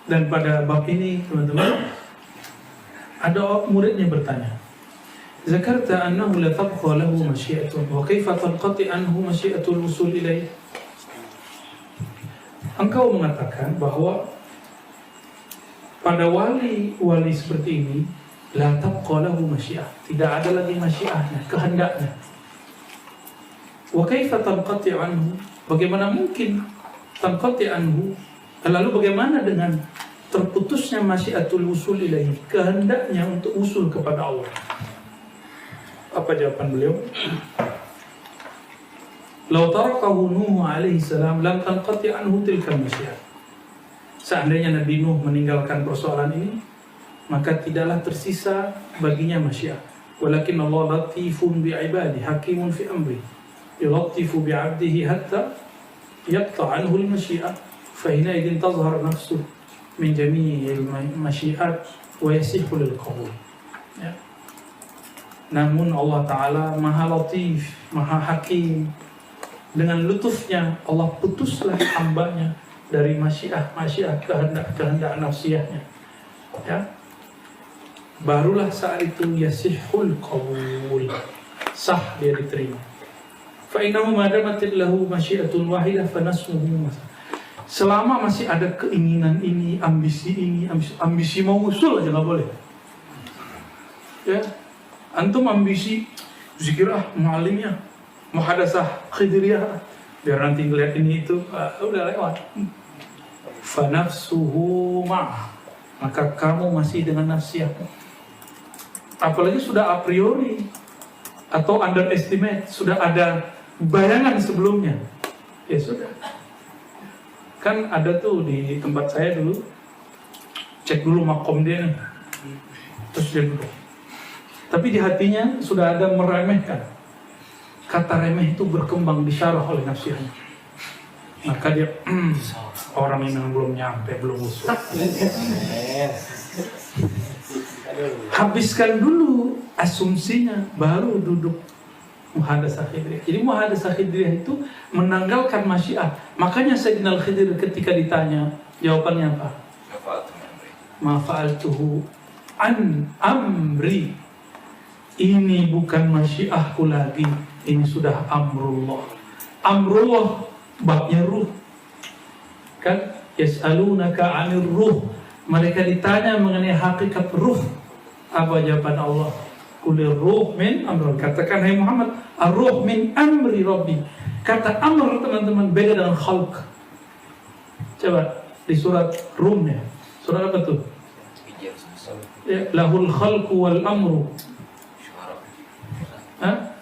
Dan pada bab ini teman-teman, ada muridnya bertanya, Zakarta annahu la tabqa lahu masyiatun wa kaifa tanqati anhu masyiatul wusul ilaih. Engkau mengatakan bahwa pada wali seperti ini la tabqa lahu masyiah, tidak ada lagi masyiahnya, kehendaknya. Wa kaifa tanqati anhu, bagaimana mungkin tanqati anhu? Lalu bagaimana dengan terputusnya masyiatul wusul ilaih, kehendaknya untuk usul kepada Allah? Apa jawaban beliau? Lau tarakahu Nuh alaihi salam lam tanqati anhu tilka masyiah. Seandainya Nabi Nuh meninggalkan persoalan ini, maka tidaklah tersisa baginya masyiah. Walakin Allah latifun bi'ibadi, hakimun fi amri, yulatifu bi'abdihi hatta yaqta' anhu al-masyiah. فحينئذ تظهر نفسه من جميع المشيئات ويصح للقبول. Ya. Namun Allah Ta'ala Maha Latif, Maha Hakim. Dengan lutufnya Allah putuslah hambanya dari masyiah kehendak nafsiyahnya. Ya. Barulah saat itu yasihul qabul, sah dia diterima. Fa innahu ma damat lahu masyiatun wahidah fa nasmuhu. Selama masih ada keinginan ini, ambisi mau usul aja nggak boleh. Ya, antum ambisi zikirah muallimnya, muhadasah khidriyah, biar nanti ngeliat ini itu, udah lewat. Fanafsuhu ma'ah, maka kamu masih dengan nafsiyahmu. Apalagi sudah a priori atau underestimate, sudah ada bayangan sebelumnya, ya sudah. Kan ada tuh di tempat saya dulu, cek dulu makom dia nih, terus dia duduk. Tapi di hatinya sudah ada meremehkan. Kata remeh itu berkembang, disyarah oleh nafsiyahnya. Maka dia, orang ini belum nyampe, belum usul. Habiskan dulu asumsinya, baru duduk muhadasah khidriyah. Jadi muhadasah khidriyah itu menanggalkan masyiah. Makanya Sayyidina Al-Khidir ketika ditanya, jawabannya apa? Ma fa'altuhu an amri. Ini bukan masyiahku lagi, ini sudah amrullah. Amrullah babnya ruh. Kan yas'alunaka 'anir ruh. Mereka ditanya mengenai hakikat ruh. Apa jawaban Allah? Kulir ruh min amri. Katakan hai Muhammad, ar-ruh min amri rabbi. Kata amr teman-teman beda dengan khalq. Coba di surat Rum ya. Surat apa tuh? Ya, lahul khalqu wal amru. Hah?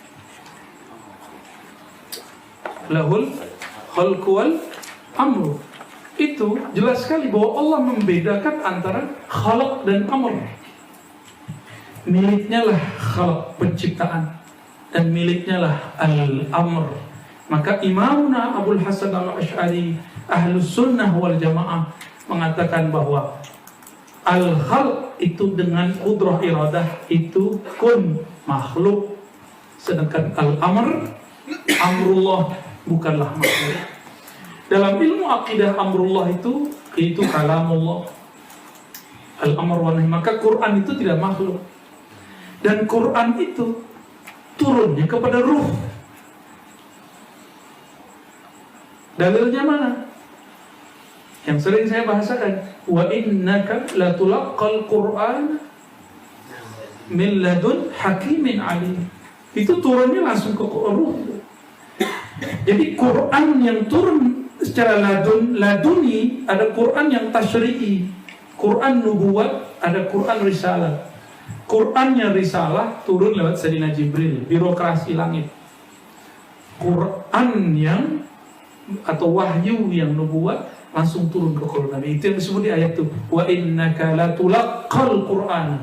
Lahul khalqu wal amru. Itu jelas sekali bahwa Allah membedakan antara khalq dan amr. Miliknya lah khalq, penciptaan, dan miliknya lah al-amr. Maka Imamuna Abul Hasan al-Ash'ari Ahlus Sunnah wal Jamaah mengatakan bahwa al-khalq itu dengan qudrah iradah itu kun, makhluk. Sedangkan al-amr, amrullah, bukanlah makhluk. Dalam ilmu akidah amrullah itu kalamullah, al-amr wa nahy. Maka Quran itu tidak makhluk. Dan Quran itu turunnya kepada ruh. Dalilnya mana? Yang sering saya bahasakan, wa innaka latulaqqal Qur'an min ladun hakimin alim. Itu turunnya langsung ke ruh. Jadi Quran yang turun secara laduni ada Quran yang tasyri'i, Quran nubuwat, ada Quran risalah. Qurannya risalah turun lewat Sayyidina Jibril, birokrasi langit. Quran yang atau wahyu yang nubuwat langsung turun ke Quran Nabi. Itu yang disebut di ayat itu. Wa innaka latulaqqal Qur'an.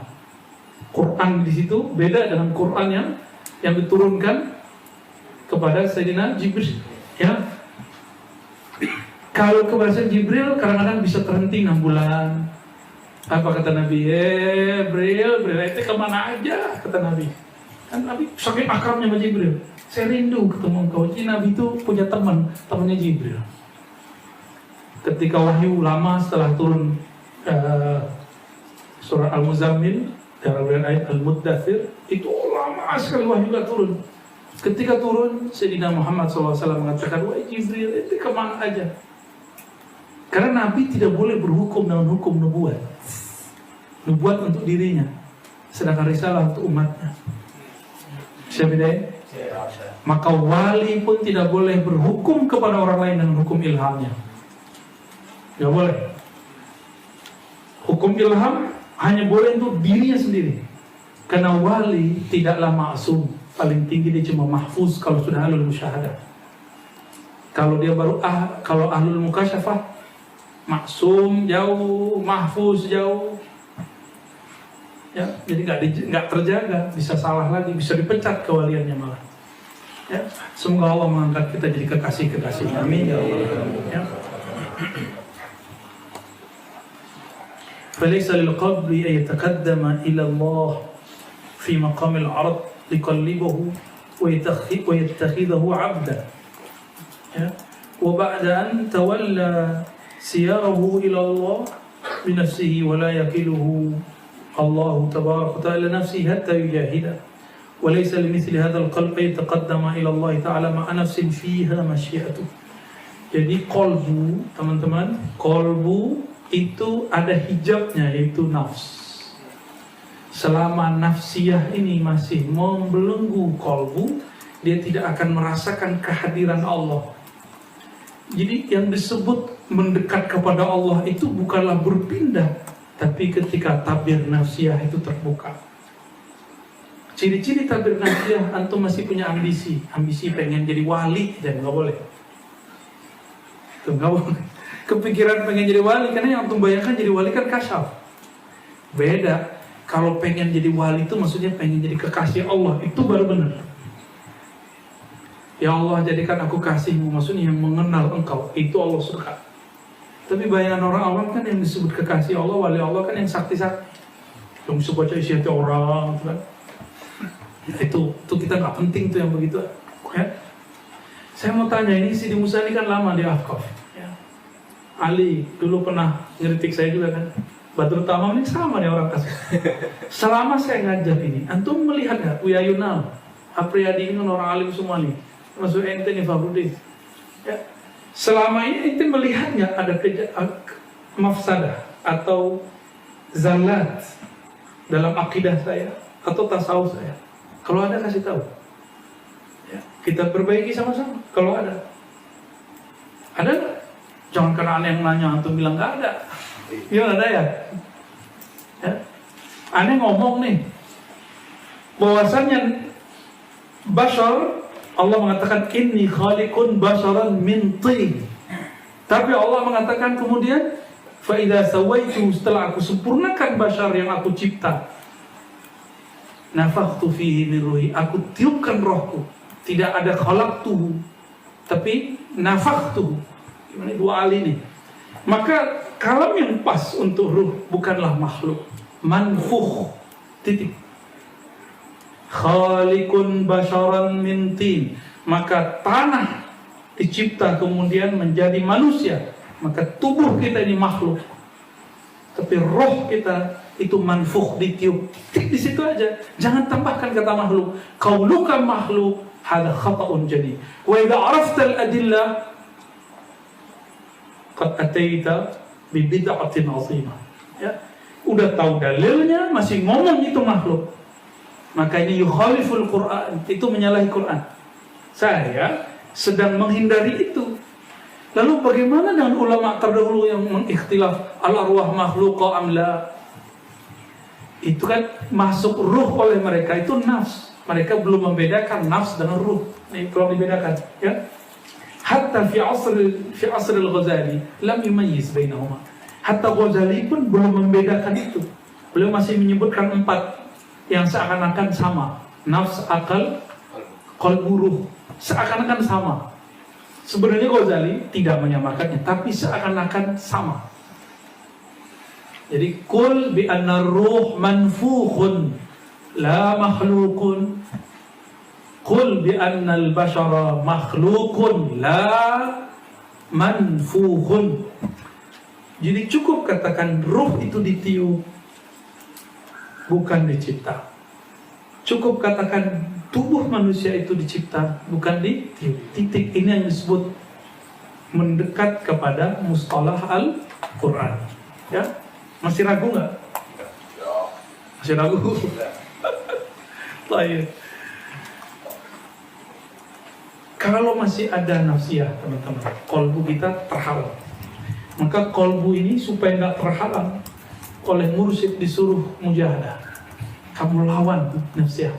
Quran di situ beda dengan Quran yang diturunkan kepada Sayyidina Jibril. Ya. Kalau kepada Sayyidina Jibril kadang-kadang bisa terhenti 6 bulan. Apa kata Nabi? Jibril, itu kemana aja? Kata Nabi. Kan Nabi saking akrabnya sama Jibril. Saya rindu ketemu engkau. Jadi Nabi itu punya temannya Jibril. Ketika wahyu lama setelah turun surah Al-Muzammil, dalam ayat Al-Muddathir, itu lama sekali wahyu gak turun. Ketika turun, Sayyidina Muhammad SAW mengatakan, wahai Jibril, itu kemana aja? Karena Nabi tidak boleh berhukum dengan hukum nubuat. Nubuat untuk dirinya, sedangkan risalah untuk umatnya. Siapa bedanya? Maka wali pun tidak boleh berhukum kepada orang lain dengan hukum ilhamnya. Tidak boleh. Hukum ilham hanya boleh untuk dirinya sendiri. Karena wali tidaklah maksum. Paling tinggi dia cuma mahfuz kalau sudah ahlul musyahadah. Kalau dia baru kalau ahlul mukasyafah, maksum jauh, mahfuz jauh. Ya, jadi nggak terjaga, bisa salah lagi, bisa dipecat kewaliannya malah. Ya, semoga Allah mengangkat kita jadi kekasih-kekasih. Amin ya Allah. Ya. فليس للقبر أن يتقدم إلى الله في مقام العرض ليقلبه ويتخذه عبدا. وبعد أن تولى سياره إلى الله بنفسه ولا يكله الله تبارك وتعالى نفسه حتى يجاهده وليس لمثل هذا القلب يتقدم إلى الله تعالى مع نفس فيها مشيئته. Jadi kolbu, teman-teman, kolbu itu ada hijabnya, yaitu nafs. Selama nafsiyah ini masih membelenggu kolbu, dia tidak akan merasakan kehadiran Allah. Jadi yang disebut mendekat kepada Allah itu bukanlah berpindah, tapi ketika tabir nafsiyah itu terbuka. Ciri-ciri tabir nafsiyah, antum masih punya ambisi pengen jadi wali, dan nggak boleh. Tuh, nggak boleh. Kepikiran pengen jadi wali, karena yang antum bayangkan jadi wali kan kasyaf. Beda. Kalau pengen jadi wali itu maksudnya pengen jadi kekasih Allah, itu baru benar. Ya Allah, jadikan aku kasihmu, maksudnya yang mengenal engkau, itu Allah suka. Tapi bayangan orang awam kan yang disebut kekasih Allah, wali Allah kan yang sakti-sakti, yang bisa baca isi hati orang, kan? Itu kita nggak penting tuh yang begitu. Ya? Saya mau tanya, ini Sidi Musa ini kan lama di Afkaf. Ya. Ali dulu pernah ngeritik saya juga kan. Badrul Tamam ini sama nih orang kasus. Selama saya ngajar ini, antum melihat nggak? Buya Yunal, Apriyadi ini orang alim semua nih. Masuk ente nih Fabrudin. Ya. Selama ini ente melihat nggak ada mafsadah atau zalat dalam akidah saya atau tasawuf saya? Kalau ada kasih tahu. Ya. Kita perbaiki sama-sama. Kalau ada nggak? Jangan karena aneh yang nanya antum bilang nggak ada. Gimana ada ya? Aneh ngomong nih bahwasannya bashar, Allah mengatakan inni khaliqun basharan min tin. Tapi Allah mengatakan kemudian fa idza sawaitu, setelah aku sempurnakan bashar yang aku cipta, nafakhtu fihi min ruhi, aku tiupkan rohku. Tidak ada khalaqtuhu, tapi nafakhtu. Gimana dua ali nih? Maka kalam yang pas untuk ruh bukanlah makhluk, manfukh, titik. Khaliqun basharan min tin, maka tanah dicipta kemudian menjadi manusia, maka tubuh kita ini makhluk, tapi roh kita itu manfukh, ditiup. Di situ aja, jangan tambahkan kata makhluk. Qauluka makhluk, hada khata'un jadi. Wa idza arafta al-adillah qad ataita bi bid'atin 'azimah. Ya, udah tahu dalilnya masih ngomong itu makhluk. Maka ini yukhaliful Quran, itu menyalahi Quran. Saya sedang menghindari itu. Lalu bagaimana dengan ulama terdahulu yang mengikhtilaf al-arwah makhluqa amla? Itu kan masuk ruh oleh mereka itu nafs. Mereka belum membedakan nafs dengan ruh. Ini belum dibedakan, ya. Hatta fi asr al-Ghazali lam yumayyiz bainahuma. Hatta Ghazali pun belum membedakan itu. Beliau masih menyebutkan 4 yang seakan-akan sama. Nafs, akal, qalbu, ruh. Seakan-akan sama. Sebenarnya Ghazali tidak menyamakannya, tapi seakan-akan sama. Jadi kul bi anna ruh manfukhun la makhluqun. Kul bi anna al-bashara makhluqun la manfukhun. Jadi cukup katakan ruh itu ditiup, bukan dicipta. Cukup katakan tubuh manusia itu dicipta, bukan ditiup. Titik. Ini yang disebut mendekat kepada mustalah Al-Quran. Ya, masih ragu nggak? Masih ragu? Baik. Kalau masih ada nafsiyah, teman-teman, kolbu kita terhalang. Maka kolbu ini supaya nggak terhalang oleh mursyid disuruh mujahadah. Kamu lawan nafsiyah.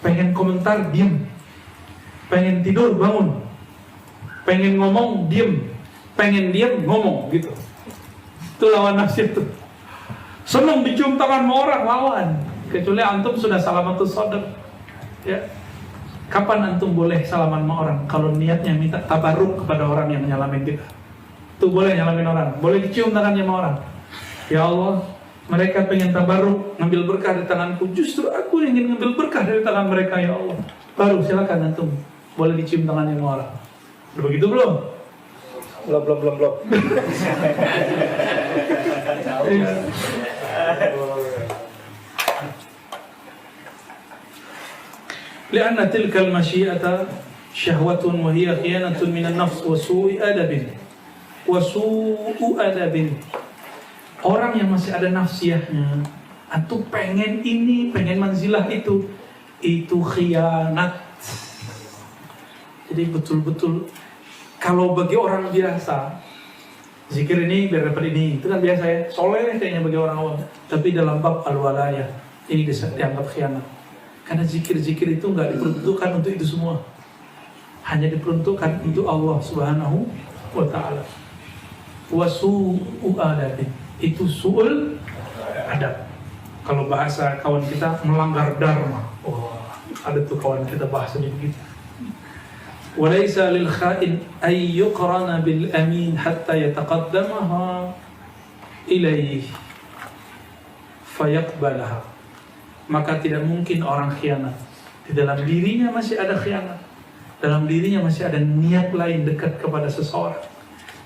Pengen komentar, diem. Pengen tidur, bangun. Pengen ngomong, diem. Pengen diem, ngomong, gitu. Itu lawan nafsiyah tuh. Senang dicium tangan sama orang, lawan. Kecuali antum sudah salamatus sadaq. Ya. Kapan antum boleh salaman sama orang? Kalau niatnya minta tabarruk kepada orang yang nyalamin kita. Itu boleh nyalamin orang. Boleh dicium tangannya sama orang. Ya Allah, mereka pengen tabarruk, ngambil berkah dari tanganku. Justru aku yang ingin ngambil berkah dari tangan mereka, ya Allah. Baru silakan antum boleh dicium tangannya sama orang. Udah begitu belum? Belum. Lianna tilkal masyiata syahwatun wa hiya khiyanatun minan nafs wa su'u adabin. Orang yang masih ada nafsiyahnya, antum pengen ini, pengen manzilah itu khianat. Jadi betul-betul kalau bagi orang biasa zikir ini biar dapat ini, itu kan biasa ya, soleh kayaknya bagi orang awam. Tapi dalam bab al-walayah ini dianggap khianat. Karena zikir-zikir itu nggak diperuntukkan untuk itu semua, hanya diperuntukkan untuk Allah Subhanahu wa Ta'ala. Wasu'u adabin, itu su'ul adab. Kalau bahasa kawan kita melanggar dharma. Ada tuh kawan kita bahasanya begitu. Walaysa lil kha'in ay yuqrana bil amin hatta yataqaddamaha ilayhi fayaqbalaha. Maka tidak mungkin orang khianat. Di dalam dirinya masih ada khianat. Dalam dirinya masih ada niat lain dekat kepada seseorang.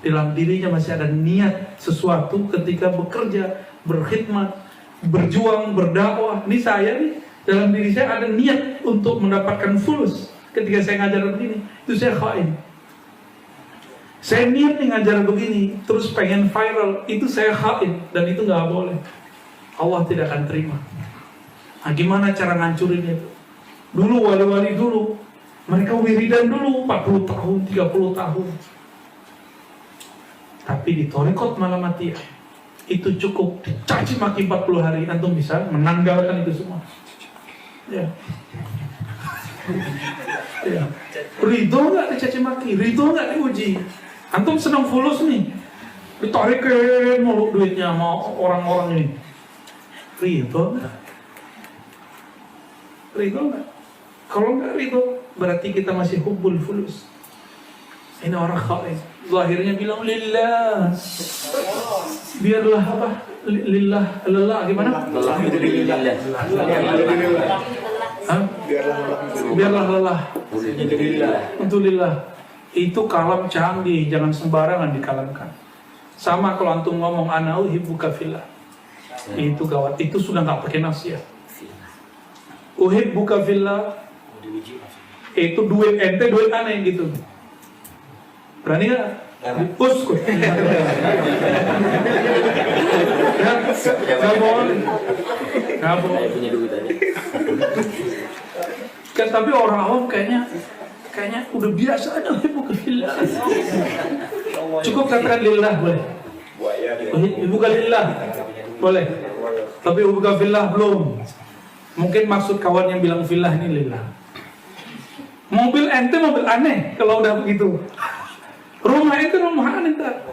Dalam dirinya masih ada niat sesuatu ketika bekerja, berkhidmat, berjuang, berdakwah. Ini saya nih, dalam diri saya ada niat untuk mendapatkan fulus. Ketika saya ngajar begini, itu saya khain. Saya niat nih ngajar begini, terus pengen viral, itu saya khain. Dan itu gak boleh. Allah tidak akan terima. Nah, gimana cara ngancurin itu? Dulu wali-wali dulu, mereka wiridan dulu 40 tahun, 30 tahun. Tapi di Thariqat Malamatiyah itu cukup dicaci maki 40 hari, antum bisa menanggalkan itu semua. Ya. Ya. Ridho nggak dicaci maki? Ridho nggak diuji? Antum senang fulus nih, ditarikin mulu duitnya sama orang-orang ini. Ridho nggak? Ridho nggak? Kalau nggak ridho, berarti kita masih hubbul fulus. Ini orang khain. Zahirnya bilang lillah. Biarlah apa? Lillah, lelah gimana? Alhamdulillah. Biarlah lelah. Untuk lillah. Itu kalam canggih, jangan sembarangan dikalamkan. Sama kalau antum ngomong ana uhibbuka fillah. Itu gawat. Itu sudah nggak pakai nafsiyah. Uhibbuka fillah. Itu duit ente, duit aneh gitu. Berani nggak? Uskut. Nggak boleh. Kan tapi orang awam kayaknya udah biasa aja bukan fillah. Cukup katakan lillah boleh. Buaya dia. Bukan lillah boleh. Tapi bukan fillah belum. Mungkin maksud kawan yang bilang fillah ini lillah. Mobil ente mobil aneh kalau udah begitu. Rumah itu rumah aneh tak.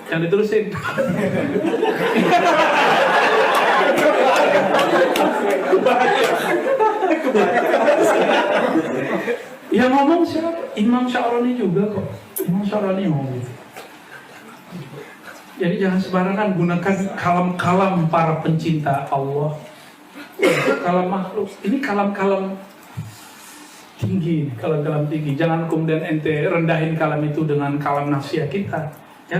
Yang diterusin. Yang ngomong siapa? Imam Sya'rani juga kok. Imam Sya'rani ngomong gitu. Jadi jangan sembarangan gunakan kalam-kalam para pencinta Allah. Kalam makhluk. Ini kalam-kalam tinggi, kalam-kalam tinggi. Jangan kemudian ente rendahin kalam itu dengan kalam nafsiyah kita, ya.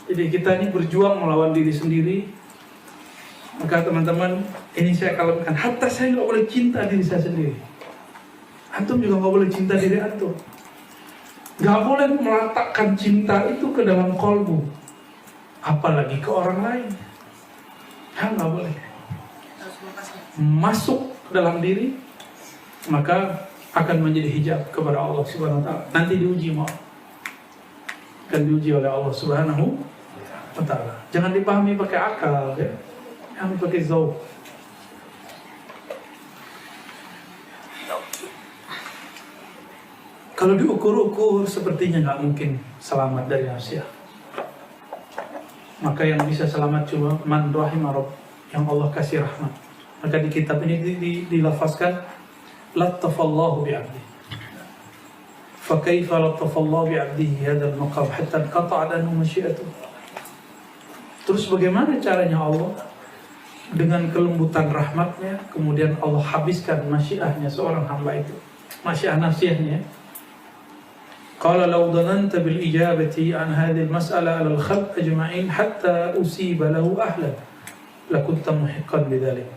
Jadi kita ini berjuang melawan diri sendiri. Maka teman-teman, ini saya kalamkan. Hatta saya nggak boleh cinta diri saya sendiri. Antum juga nggak boleh cinta diri antum. Nggak boleh meletakkan cinta itu ke dalam kolbu, apalagi ke orang lain. Ya nggak boleh. Masuk ke dalam diri, maka akan menjadi hijab kepada Allah Subhanahu Wa Taala. Nanti diuji mau, akan diuji oleh Allah Subhanahu Wa Taala. Jangan dipahami pakai akal, ya. Jangan pakai zauq. Kalau diukur-ukur sepertinya nggak mungkin selamat dari nafsiyah. Maka yang bisa selamat cuma man rahimah Rabb, yang Allah kasih rahmat. Maka di kitab ini dilafazkan lattafallahu bi'abdi. Fa kaifa lattafallahu bi'abdihi hadzal maqam hatta qata'a anhu masyiatuh. Terus bagaimana caranya Allah dengan kelembutan rahmatnya kemudian Allah habiskan masyiahnya seorang hamba itu, masyiah nafsiyahnya. Qala law dhananta bil ijabati an hadhihi al mas'ala ala al khalq ajma'in hatta usiba lahu ahlan lakunta muhiqqan bidzalik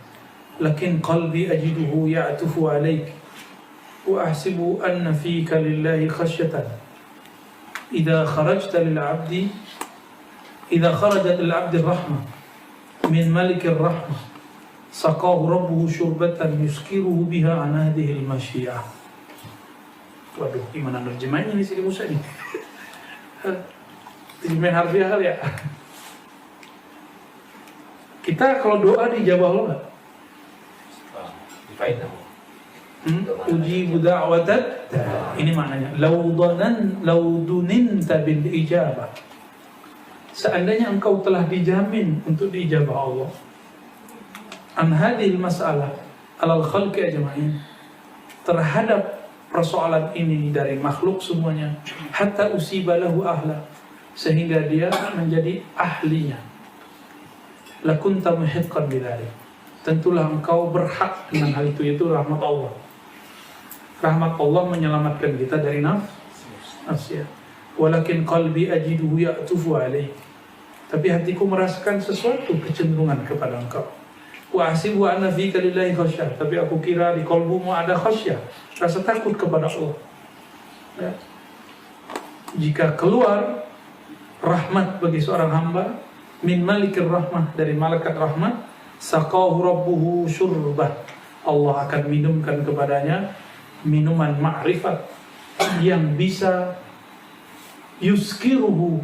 lakin qalbi ajiduhu ya'tufu alayk wa ahsibu anna fika lillahi khashyatan idza kharajta lil 'abdi idza kharajat lil 'abdi ar-rahmah min malik ar-rahmah saqahu rabbuhu syurbatan yuskiruhu biha an hadhihi al-masyiah. Waduh, gimana nerjemahnya nih Sidi Musa nih? Terjemahan harfiah kali ya? Kita kalau doa dijawab Allah nggak? Uji buda'watat. Ini maknanya. Lauduninta bil ijabah. Seandainya engkau telah dijamin untuk diijabah Allah. An hadhil mas'alah alal khalqi ajma'in. Terhadap persoalan ini dari makhluk semuanya, hatta usiba lahu ahla, sehingga dia menjadi ahlinya. Lakunta muhiqqan bidzalik. Tentulah engkau berhak dengan hal itu, yaitu rahmat Allah. Rahmat Allah menyelamatkan kita dari nafsiyah. Walakin qalbi ajiduhu ya'tufu alaih. Tapi hatiku merasakan sesuatu kecenderungan kepada engkau. Wa ahsibu anna fika lillahi khasyah. Tapi aku kira di qalbumu ada khasyah, rasa takut kepada Allah. Ya. Jika keluar rahmat bagi seorang hamba min malikir rahmah, dari malaikat rahmat, saqahu rabbuhu syurbah, Allah akan minumkan kepadanya minuman ma'rifat yang bisa yuskiruhu,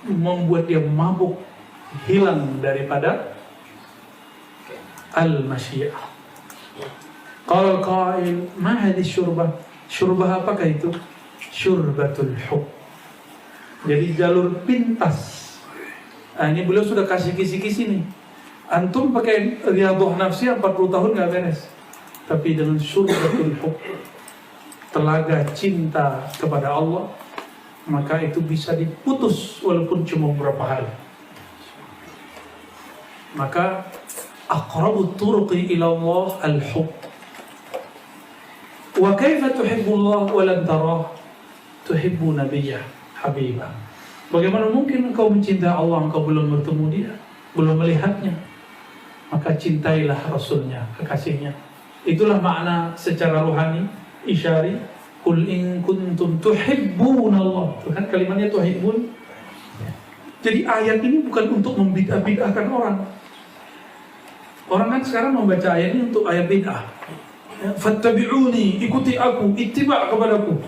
membuat dia mabuk, hilang daripada al-masyiah. Qala al-qa'il, ma hadhihi syurbah? Syurbah apakah itu? Syurbatul hub. Jadi jalur pintas. Ini beliau sudah kasih kisi-kisi nih. Antum pakai riyadhah nafsiyah 40 tahun nggak beres. Tapi dengan syurbatul hub, telaga cinta kepada Allah, maka itu bisa diputus walaupun cuma beberapa hari. Maka aqrabut turuqi ila Allah al-hub. Wa kaifa tuhibbullah wa lam tarah tuhibbu nabiyyah habibah. Bagaimana mungkin engkau mencintai Allah, engkau belum bertemu dia, belum melihatnya? Maka cintailah Rasulnya, kekasihnya. Itulah makna secara rohani, isyari. Qul in kuntum tuhibbuna Allah. Itu kan kalimatnya tuhibbun. Jadi ayat ini bukan untuk membid'ah-bid'ahkan orang. Orang kan sekarang membaca ayat ini untuk ayat bid'ah. Fattabi'uni, ikuti aku, ittiba' kepadaku.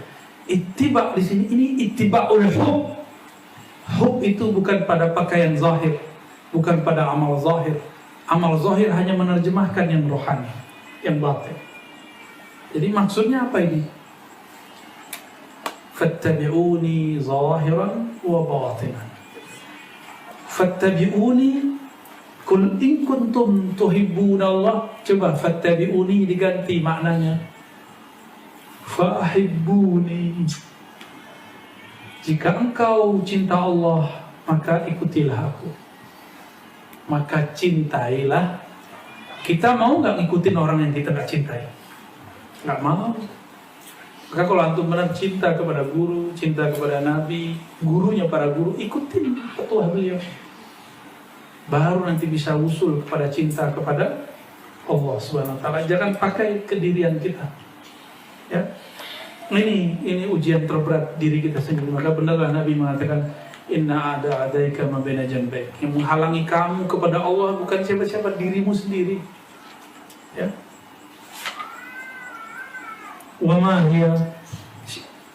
Ittiba di sini ini ittiba'ul hub. Hub itu bukan pada pakaian zahir, bukan pada amal zahir. Amal zahir hanya menerjemahkan yang rohani, yang batin. Jadi maksudnya apa ini? Fattabi'uni zahiran wa batinan. Fattabi'uni, kul in kuntum tuhibbunallah. Coba fattabi'uni diganti maknanya. Fahibbuni. Jika engkau cinta Allah, maka ikutilah aku. Maka cintailah. Kita mau nggak ngikutin orang yang kita nggak cintai? Nggak mau. Maka kalau antum benar cinta kepada guru, cinta kepada nabi, gurunya para guru, ikutin petuah beliau. Baru nanti bisa usul kepada cinta kepada Allah Subhanahu wa taala. Jangan pakai kedirian kita. Ya. Ini ujian terberat diri kita sendiri. Maka benarlah Nabi mengatakan, inna adaika ma baina janbaik. Yang menghalangi kamu kepada Allah bukan siapa-siapa, dirimu sendiri. Ya. Wa ma hiya,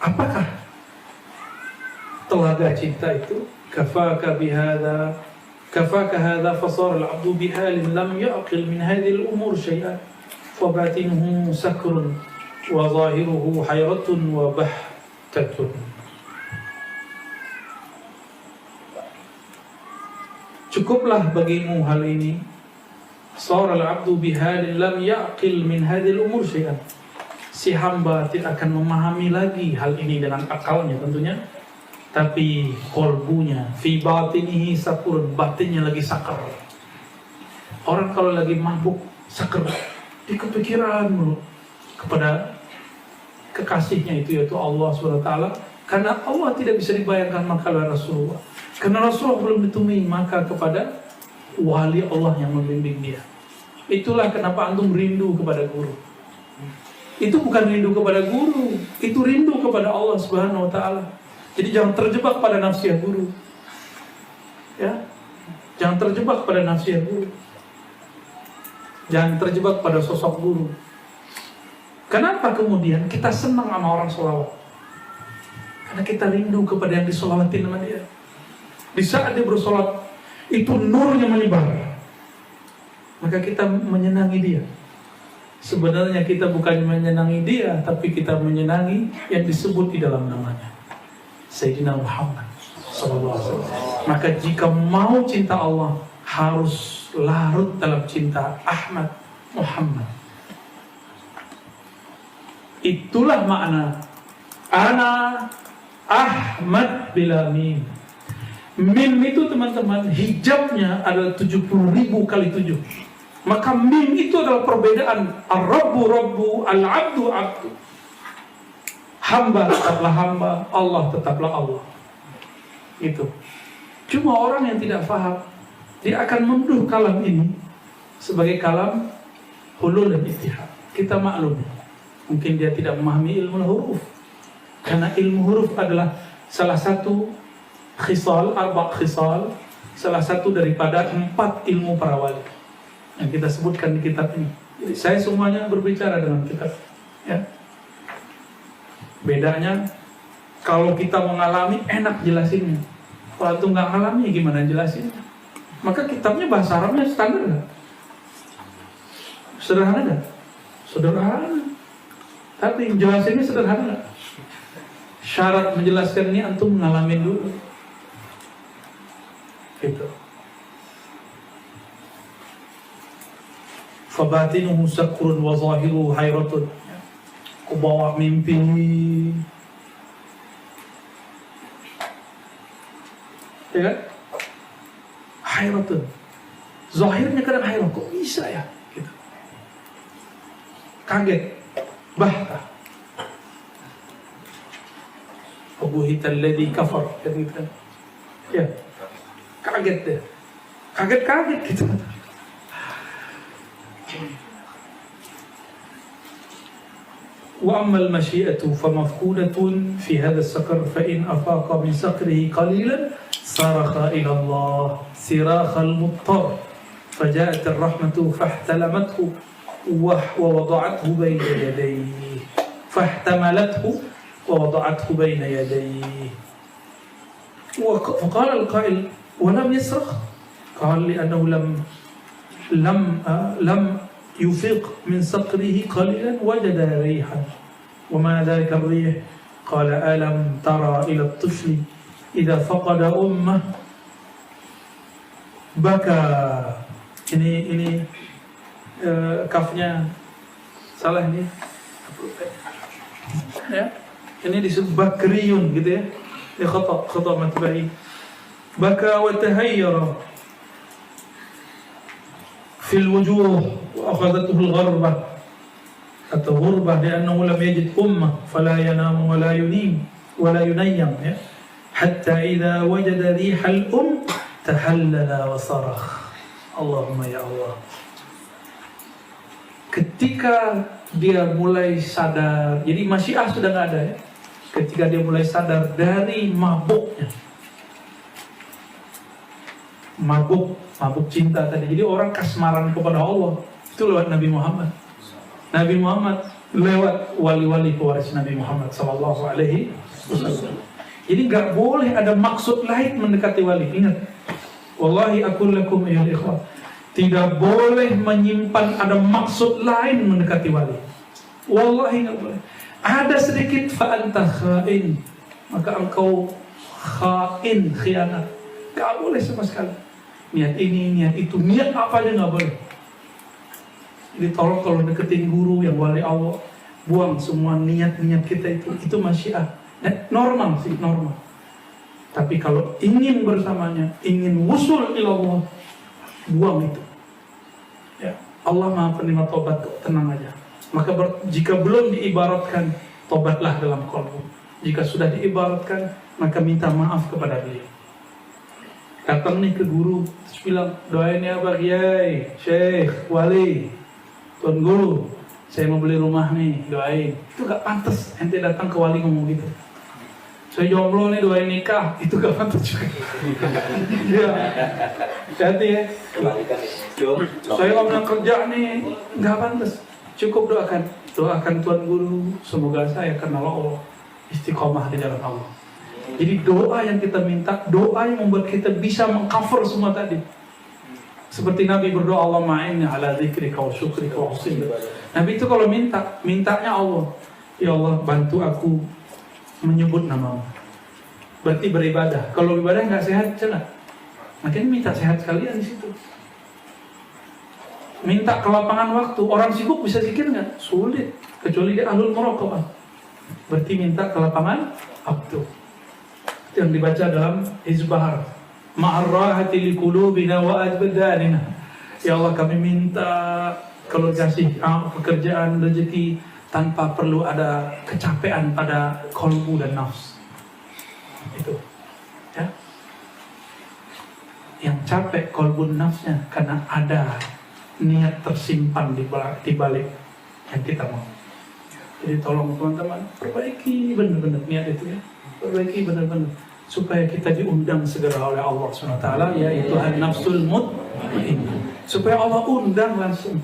apakah telaga cinta itu? Kafaka hadha fasara al-'abdu bihalin lam ya'qil min hadhihi al-umur shay'an fa batinuhu sakrun wa zahiruhu hayratun wa bahtatun. Cukuplah bagimu hal ini. Sara al-'abdu bihalin lam ya'qil min hadhihi al-umur syai'an. Si hamba tidak akan memahami lagi hal ini dengan akalnya tentunya, tapi kolbunya fi batinihi sakurun, batinnya lagi sakar. Orang kalau lagi mabuk sakar, di kepikiran dulu kepada kekasihnya itu, yaitu Allah SWT. Karena Allah tidak bisa dibayangkan maka oleh Rasulullah. Karena Rasulullah belum ditemui, maka kepada wali Allah yang membimbing dia. Itulah kenapa antum rindu kepada guru. Itu bukan rindu kepada guru, itu rindu kepada Allah Subhanahu wa taala. Jadi jangan terjebak pada nafsiah guru. Ya. Jangan terjebak pada nafsiah guru. Jangan terjebak pada sosok guru. Kenapa kemudian kita senang sama orang sholawat? Karena kita rindu kepada yang disolawatin sama dia. Di saat dia bersolat, itu nurnya menyebar. Maka kita menyenangi dia. Sebenarnya kita bukan menyenangi dia, tapi kita menyenangi yang disebut di dalam namanya, Sayyidina Muhammad SAW. Maka jika mau cinta Allah, harus larut dalam cinta Ahmad Muhammad. Itulah makna Ana Ahmad bila mim. Mim itu teman-teman, hijabnya adalah 70.000 kali 7. Maka mim itu adalah perbedaan Ar-Rabbu Rabbu, Al-Abdu Abdu. Hamba tetaplah hamba, Allah tetaplah Allah. Itu. Cuma orang yang tidak faham, dia akan menuduh kalam ini sebagai kalam hulul dan ittihad. Kita maklum, mungkin dia tidak memahami ilmu huruf. Karena ilmu huruf adalah salah satu khisal, arba' khisal, salah satu daripada 4 ilmu para wali yang kita sebutkan di kitab ini. Jadi saya semuanya berbicara dengan kitab. Ya. Bedanya, kalau kita mengalami enak jelasinnya. Kalau itu nggak ngalami, gimana jelasinnya? Maka kitabnya bahasa Arabnya standar nggak? Sederhana nggak? Sederhana. Tapi jelasinnya sederhana nggak? Syarat menjelaskan ini antum ngalamin dulu. Gitu. Fabatinuhu sakrun wa zahiruhu hayratun. Aku bawa mimpi. Ya kan? Hayratun. Zahirnya kadang hayrat, kok bisa ya? Gitu. Kaget. Bahta. Abuhital ladzi kafar. Gitu. Ya. Kaget deh. Kaget gitu. وأما المشيئة فمفقودة في هذا السكر فإن أفاق من سكره قليلا صرخ إلى الله صراخ المضطر فجاءت الرحمة فاحتلمته ووضعته بين يديه فاحتملته ووضعته بين يديه. فقال القائل ولم يصرخ؟ قال لأنه لم يفيق من صقره قليلا وجد ريحا. وما ذلك الريح؟ قال ألم ترى إلى الطفل إذا فقد أمه بكى. Ini kafnya salah ini. Ya, ini disebut bakriyun gitu ya. Ini khata matba'i. Baka wa tahayyara fil wujuh wa akhadatuhu al-gharbah atau ghurbah li'annahu lam yajid ummah fala yanamu wa la yunim wa la yunayyam ya. Hatta idza wajada rihal tahallala wa sarakh. Allahumma ya Allah. Ketika dia mulai sadar, jadi masyiah sudah nggak ada ya. Ketika dia mulai sadar dari mabuknya, mabuk cinta tadi. Jadi orang kasmaran kepada Allah itu lewat Nabi Muhammad. Nabi Muhammad lewat wali-wali pewaris Nabi Muhammad Sallallahu Alaihi Wasallam. Jadi nggak boleh ada maksud lain mendekati wali. Ingat, wallahi aqul lakum ya ikhwah, tidak boleh menyimpan ada maksud lain mendekati wali. Wallahi nggak boleh. Ada sedikit fa'anta kha'in, maka engkau khianat. Nggak boleh sama sekali. Niat ini, niat itu, niat apa aja nggak boleh. Jadi tolong kalau deketin guru yang wali Allah, buang semua niat-niat kita itu masyiah. Normal sih, normal. Tapi kalau ingin bersamanya, ingin wusul ilallah, buang itu. Ya, Allah Maha penerima tobat kok, tenang aja. Maka jika belum diibaratkan, tobatlah dalam qalbu. Jika sudah diibaratkan, maka minta maaf kepada beliau. Datang nih ke guru, terus bilang, doain ya Pak Kiai, Syekh, Wali, Tuan Guru, saya mau beli rumah nih, doain. Itu gak pantas ente datang ke wali ngomong gitu. Saya jomblo nih, doain nikah, itu gak pantas juga. Ya, hati ya. Saya ngomong kerja nih, gak pantas. Cukup doakan Tuan Guru, semoga saya kenal Allah, istiqomah di jalan Allah. Jadi doa yang kita minta, doa yang membuat kita bisa mengcover semua tadi. Seperti Nabi berdoa, Allah ma'inni ala dzikrika wa syukrika wa husni. Nabi itu kalau mintanya Allah, ya Allah bantu aku menyebut namamu. Berarti beribadah. Kalau ibadah nggak sehat, jangan. Makanya minta sehat sekalian di situ. Minta kelapangan waktu. Orang sibuk bisa zikir nggak? Sulit. Kecuali dia ahlul muraqabah. Berarti minta kelapangan waktu. Itu yang dibaca dalam Hizbahar. Ma'arrahati liqulubina wa ajbadanina. Ya Allah, kami minta kalau kasih pekerjaan, rezeki tanpa perlu ada kecapean pada kolbu dan nafs. Itu ya. Yang capek kolbu nafsnya karena ada niat tersimpan di balik yang kita mau. Jadi tolong teman-teman, perbaiki benar-benar niat itu ya. Perbaiki benar-benar supaya kita diundang segera oleh Allah SWT, yaitu an-nafsul mutmainnah. Supaya Allah undang langsung.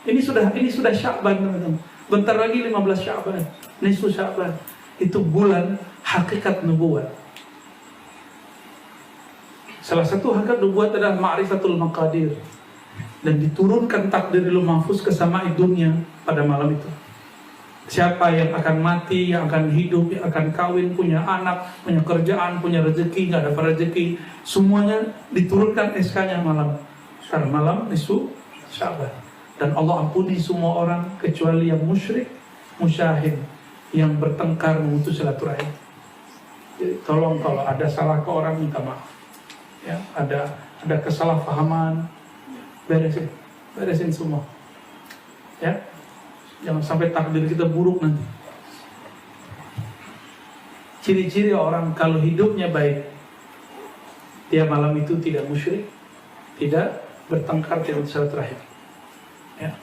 Ini sudah Sya'ban, teman-teman. Bentar lagi 15 Sya'ban, nisfu Sya'ban. Itu bulan hakikat nubuwat. Salah satu hakikat nubuwat adalah ma'rifatul maqadir. Dan diturunkan takdir Lauh Mahfuz ke samai dunia pada malam itu. Siapa yang akan mati, yang akan hidup, yang akan kawin, punya anak, punya kerjaan, punya rezeki, nggak dapat rezeki, semuanya diturunkan SK-nya malam. Karena malam nisfu Sya'ban. Dan Allah ampuni semua orang kecuali yang musyrik, musyahid, yang bertengkar memutus silaturahim. Jadi tolong kalau ada salah ke orang minta maaf. Ya, ada kesalahpahaman, beresin semua. Ya. Jangan sampai takdir kita buruk nanti. Ciri-ciri orang kalau hidupnya baik, dia malam itu tidak musyrik, tidak bertengkar, tidak silaturahim. Ya.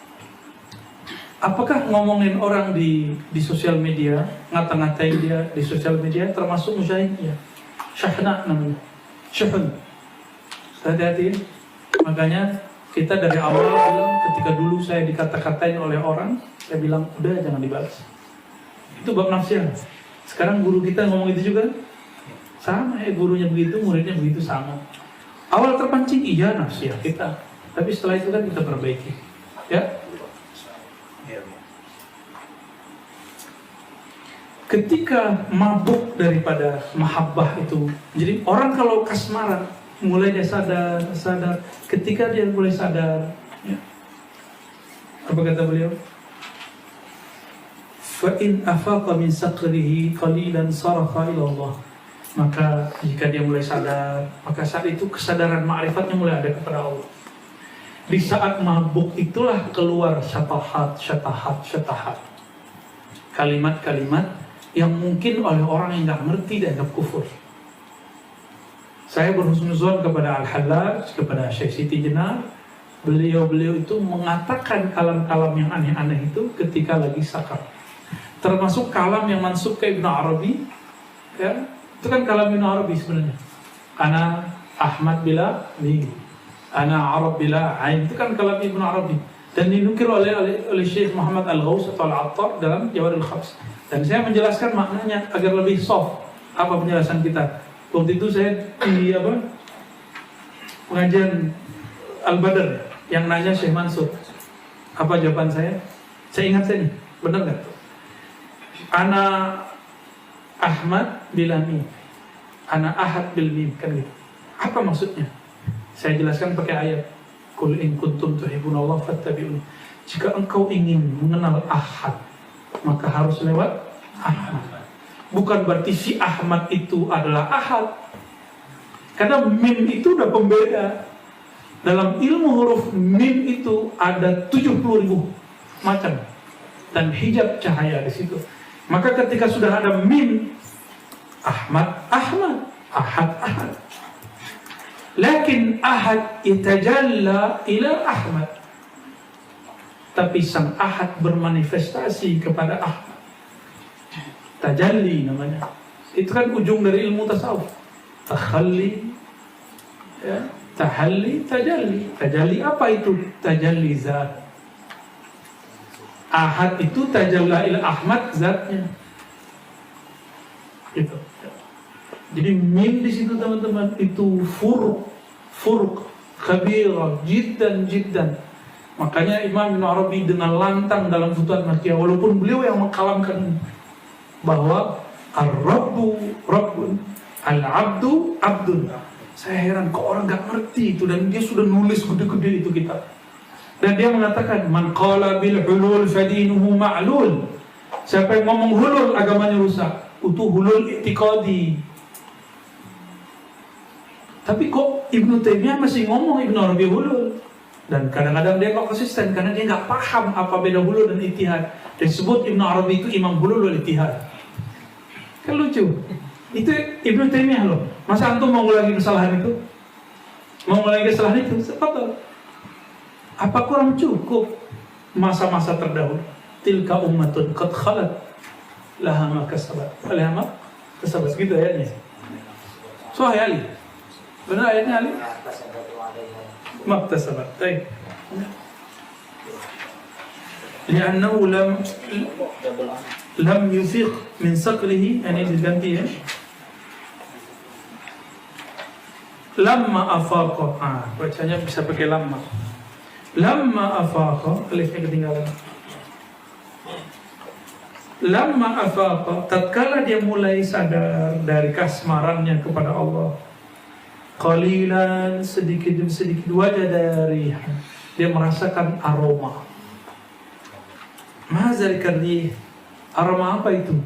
Apakah ngomongin orang di sosial media, ngata-ngatain dia di sosial media termasuk musyahidnya? Syahna namanya. Syahun. Hati-hati. Makanya kita dari awal bilang, ketika dulu saya dikata-katain oleh orang, saya bilang udah jangan dibalas. Itu bab nafsian. Sekarang guru kita ngomong itu juga sama ya, gurunya begitu, muridnya begitu, sama. Awal terpancing iya nafsiyah kita, tapi setelah itu kan kita perbaiki, ya. Ketika mabuk daripada mahabbah itu, jadi orang kalau kasmaran mulai dia sadar. Ketika dia mulai sadar, ya, apa kata beliau? Fa in afaqa min saqrihi qalilan sarafa ila Allah. Maka jika dia mulai sadar, maka saat itu kesadaran ma'rifatnya mulai ada kepada Allah. Di saat mabuk itulah keluar syatahat. Kalimat-kalimat yang mungkin oleh orang yang nggak ngerti dianggap kufur. Saya berhusnuzon kepada Al-Hallaj, kepada Syekh Siti Jenar. Beliau itu mengatakan kalam-kalam yang aneh-aneh itu ketika lagi sakar. Termasuk kalam yang mansub ke Ibnu Arabi, ya, itu kan kalam Ibnu Arabi sebenarnya. Ana Ahmad bila Mim, ana Arab bila Ain, itu kan kalam Ibnu Arabi. Dan dinukil oleh Syekh Muhammad Al-Ghaus atau Al-Attar dalam Jawarul Khabs. Dan saya menjelaskan maknanya agar lebih soft. Apa penjelasan kita? Waktu itu saya di pengajian Al-Badr yang nanya Syekh Mansur. Apa jawaban saya? Saya ingat saya nih, benar nggak? Ana Ahmad bila Mim, ana Ahad bil Mim, kan gitu. Apa maksudnya? Saya jelaskan pakai ayat. Qul in kuntum tuhibbunallah fattabi'uni. Jika engkau ingin mengenal Ahad, maka harus lewat Ahmad. Bukan berarti si Ahmad itu adalah Ahad. Karena Mim itu udah pembeda. Dalam ilmu huruf Mim itu ada 70.000 macam. Dan hijab cahaya di situ. Maka ketika sudah ada Mim, Ahmad, Ahad. Lakin Ahad itajalla ila Ahmad. Tapi sang Ahad bermanifestasi kepada Ahmad. Tajalli namanya. Itu kan ujung dari ilmu tasawuf. Takhalli, ya, tahalli, tajalli. Tajalli apa itu? Tajalli zat. Ahad itu tajalla ila Ahmad zatnya. Itu. Jadi Mim di situ teman-teman itu furq kabira jiddan. Makanya Imam Ibn Arabi dengan lantang dalam Futuhat Makkiyah, walaupun beliau yang mengkalamkan bahwa ar-rabbu rabbun, al-abdu abdun. Saya heran kok orang gak ngerti itu, dan dia sudah nulis gede-gede itu kitab. Dan dia mengatakan man qala bil hulul fadinuhu ma'lul. Siapa yang ngomong hulul agamanya rusak. Itu hulul i'tiqadi. Tapi kok Ibnu Taimiyah masih ngomong Ibnu Arabi hulul. Dan kadang-kadang dia kok konsisten karena dia nggak paham apa beda hulul dan ittihad. Disebut Ibnu Arabi itu imam hulul wal ittihad. Kan lucu. Itu Ibnu Taimiyah loh. Masa antum mau ngulangi kesalahan itu? Mau ngulangi kesalahan itu? Betul. Apa kurang cukup masa-masa terdahulu? Tilka ummatun qad khalat laha ma kasabat. Laha ma kasabat, gitu ayatnya. Sahih Ali. Benar ayatnya Ali? Maktasabat. Baik. Li'annahu lam yufiq min saqrihi, ini diganti ya. Lamma afaqa. Bacanya bisa pakai lamma. Lamma afaqa, alifnya ketinggalan. Lamma afaqa, tatkala dia mulai sadar dari kasmarannya kepada Allah. Qalilan, sedikit demi sedikit, wajada rihan, dia merasakan aroma. Mazalika rih, aroma apa itu?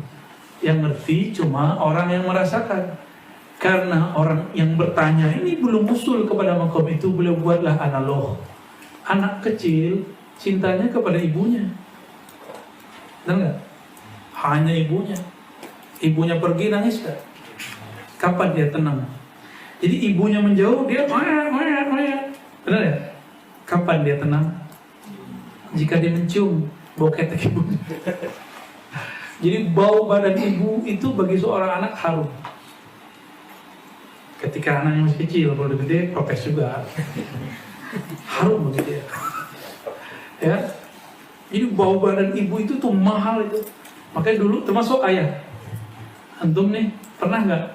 Yang ngerti cuma orang yang merasakan. Karena orang yang bertanya ini belum usul kepada makom itu, beliau buatlah analog. Anak kecil cintanya kepada ibunya, benar nggak? Hanya ibunya. Ibunya pergi nangis kan? Kapan dia tenang? Jadi ibunya menjauh, dia mayat. Benar ya? Kapan dia tenang? Jika dia mencium bau ketek ibunya. Jadi bau badan ibu itu bagi seorang anak harum. Ketika anaknya masih kecil, kalau udah gede protes juga. Harum begitu ya. Ya. Jadi bau badan ibu itu tuh mahal itu. Makanya dulu termasuk ayah. Antum nih pernah nggak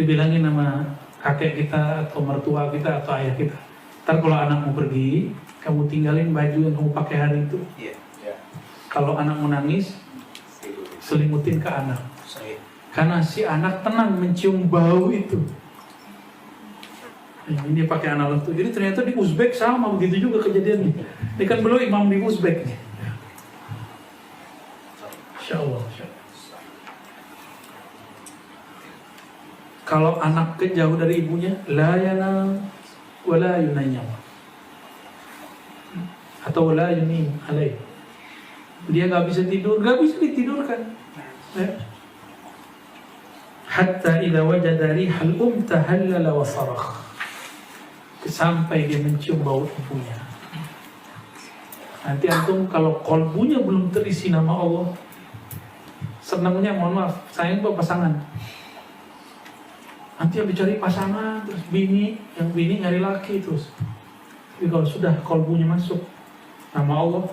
dibilangin sama kakek kita atau mertua kita atau ayah kita, ntar kalau anak mau pergi, kamu tinggalin baju yang kamu pakai hari itu. Iya. Kalau anak menangis, selimutin ke anak. Karena si anak tenang mencium bau itu. Ini pakai analog tuh. Jadi ternyata di Uzbek sama begitu juga kejadiannya. Ini kan beliau imam di Uzbek nih. Insya Allah. Kalau anak jauh dari ibunya, la yanam wa la yunayyam, atau la yunim alaih. Dia nggak bisa tidur, nggak bisa ditidurkan. Ya. Hatta idza wajada rihal tahallala wa sarakh. Sampai dia mencium bau ibunya. Nanti antum kalau kolbunya belum terisi nama Allah, senangnya mohon maaf, sayang tuh pasangan. Nanti yang dicari pasangan, terus yang bini nyari laki terus. Tapi kalau sudah kolbunya masuk nama Allah,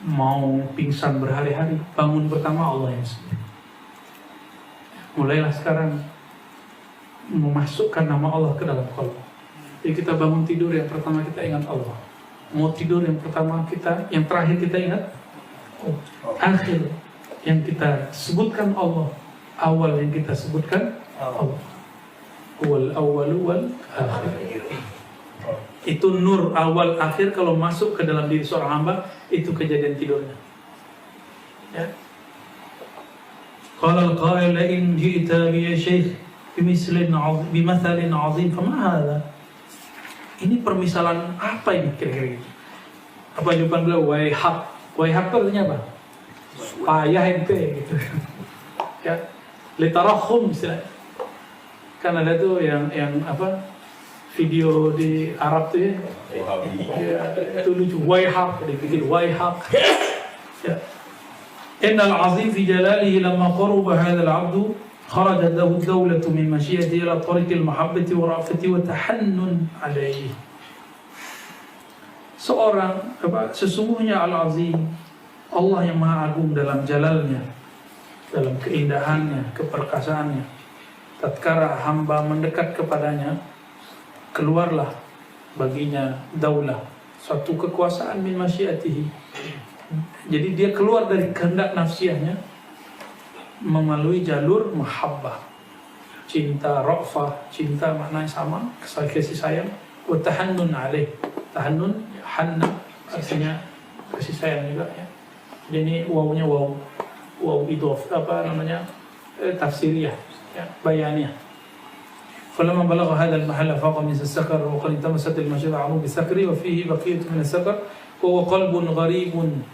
mau pingsan berhari-hari, bangun pertama Allah yang sebut. Mulailah sekarang memasukkan nama Allah ke dalam kolbu. Jadi kita bangun tidur, yang pertama kita ingat Allah. Mau tidur yang pertama kita, yang terakhir kita ingat akhir yang kita sebutkan Allah, awal yang kita sebutkan Allah. Wal awwalu wal akhir. Itu nur awal akhir kalau masuk ke dalam diri seorang hamba, itu kejadian tidurnya. Ya. Qala al-qail in ji'ta bi syekh bimathalin 'azim fama hadha? Ini permisalan apa ini kira-kira gitu? Apa jawaban beliau? Waihak. Waihak itu artinya apa? Payah ente gitu. Ya. Litarakhum istilahnya. Kan ada tuh yang apa? Video di Arab tuh ya. Ya itu lucu. Waihak, dibikin waihak. Ya. Innal 'azim fi jalalihi lamma qaruba hadzal 'abdu خرجت له الدولة من مشيئته إلى طريق المحبة ورأفة وتحنن عليه. Sesungguhnya Al-Azim, Allah yang Maha Agung dalam jalalnya, dalam keindahannya, keperkasaannya. Tatkala hamba mendekat kepadanya, keluarlah baginya daulah, suatu kekuasaan min masyiatihi. Jadi dia keluar dari kehendak nafsiahnya melalui jalur mahabbah, cinta, ra'fah, cinta maknanya sama, kasih sayang, wa tahannun alaih. Tahannun, hanna artinya kasih sayang juga ya. Jadi wawunya waw idhof, apa namanya, tafsiriyah ya, bayaniyah. Falamma balagha hadha al-mahalla faqa min as-sakar wa qad intamasat al-mashra 'amu bi-sakri wa fihi baqiyatu min as-sakar wa huwa qalbun gharibun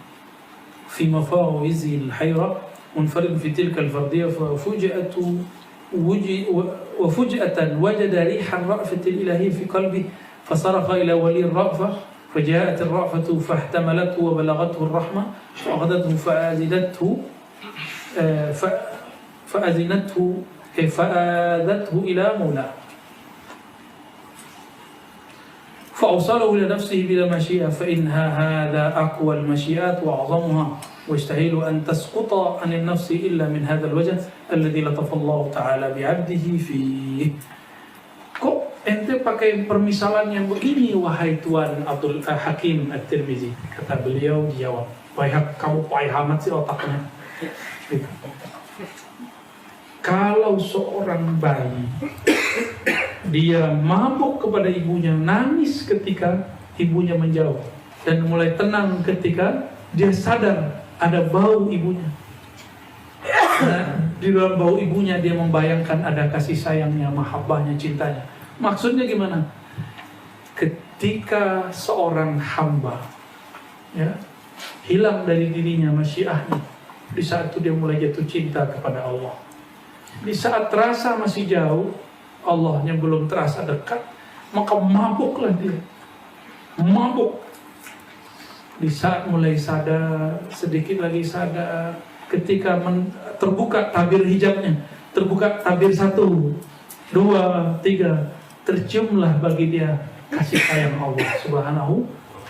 fi mafawizi al-hayra منفرد في تلك الفردية وفجأة وجد ريح الرأفة الإلهية في قلبه فصرخ إلى ولي الرأفة فجاءت الرأفة فاحتملته وبلغته الرحمة فأخذته فآذته إلى مولاه فأوصله إلى نفسه بلا مشيئة فإنها هذا أقوى المشيئات وأعظمها واستحيل أن تسقط عن النفس إلا من هذا الوجه الذي لطف الله تعالى بعبده فيه. Kok ente pakai permisalan yang begini wahai Tuan Abdul Hakim At-Tirmizi? Kata beliau dijawab, kamu payah amat sih otaknya. Kalau seorang bayi dia mabuk kepada ibunya, nangis ketika ibunya menjauh, dan mulai tenang ketika dia sadar ada bau ibunya. Nah, di dalam bau ibunya dia membayangkan ada kasih sayangnya, mahabbahnya, cintanya. Maksudnya gimana? Ketika seorang hamba ya, hilang dari dirinya masyiahnya, di saat itu dia mulai jatuh cinta kepada Allah. Di saat terasa masih jauh, Allahnya belum terasa dekat, maka mabuklah dia. Mabuk. Di saat mulai sadar, sedikit lagi sadar, ketika terbuka tabir hijabnya, terbuka tabir 1, 2, 3, terciumlah bagi dia kasih sayang Allah Subhanahu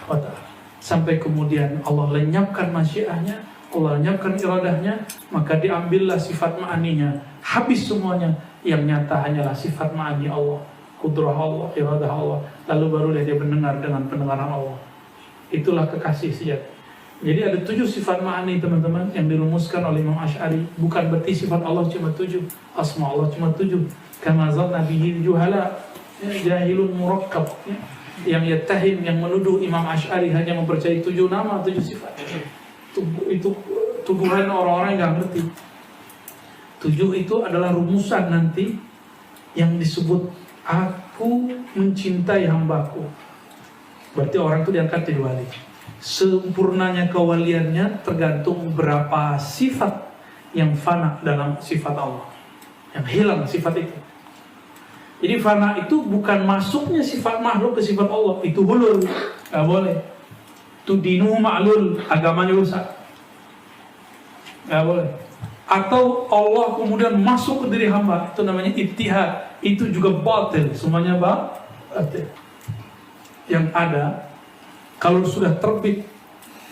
wa ta'ala. Sampai kemudian Allah lenyapkan masyiahnya, Allah lenyapkan iradahnya, maka diambillah sifat ma'aninya, habis semuanya. Yang nyata hanyalah sifat ma'ani Allah, kudrah Allah, iradah Allah. Lalu barulah dia mendengar dengan pendengaran Allah. Itulah kekasih sejati. Jadi ada 7 sifat ma'ani teman-teman yang dirumuskan oleh Imam Asy'ari. Bukan berarti sifat Allah cuma 7, asma Allah cuma 7. Kama zanna bihi juhala, jahilun murakkab. Yang yattahim, yang menuduh Imam Asy'ari hanya mempercayai 7 nama, 7 sifat. Itu tuduhan orang-orang yang nggak ngerti. 7 itu adalah rumusan nanti yang disebut aku mencintai hambaku. Berarti orang itu diangkat jadi wali. Sempurnanya kewaliannya tergantung berapa sifat yang fana dalam sifat Allah, yang hilang sifat itu. Jadi fana itu bukan masuknya sifat makhluk ke sifat Allah, itu hulul, nggak boleh. Itu dinuhu ma'lul, agamanya rusak, nggak boleh. Atau Allah kemudian masuk ke diri hamba, itu namanya ittihad, itu juga batil, semuanya batil. Yang ada, kalau sudah terbit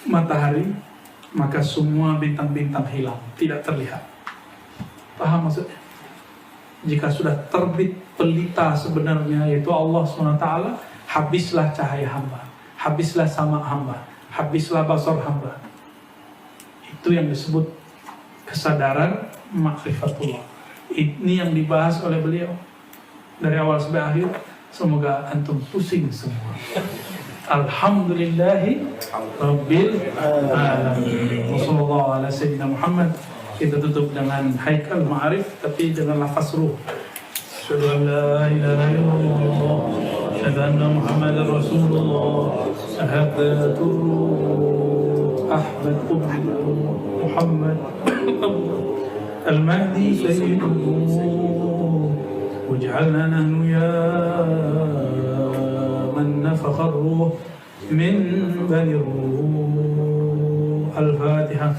matahari, maka semua bintang-bintang hilang, tidak terlihat. Paham maksudnya? Jika sudah terbit pelita sebenarnya, yaitu Allah SWT, habislah cahaya hamba, habislah sama hamba, habislah basar hamba. Itu yang disebut kesadaran makrifatullah. Ini yang dibahas oleh beliau dari awal sampai akhir. Semoga antum pusing semua. Alhamdulillahi Rabbil Alamin. Wassallallahu ala sayyidina Muhammad. Kita tutup dengan haikal ma'arif, tapi dengan lafaz ruh. Asyhadu an la ilaha illallah, asyhadu anna Muhammadar Rasulullah, syahadatul ruh, Ahmad Qutb Muhammad Al-Mahdi Sayyidul واجعلنا نحن يا من نفخ الروح من بني الروح. الفاتحة.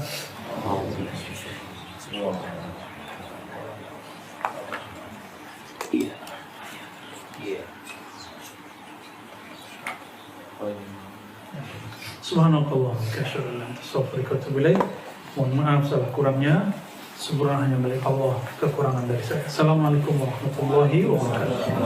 Subhanakallah, mohon maaf salah kurangnya. Sempurna hanya milik Allah, kekurangan dari saya. Assalamualaikum warahmatullahi wabarakatuh.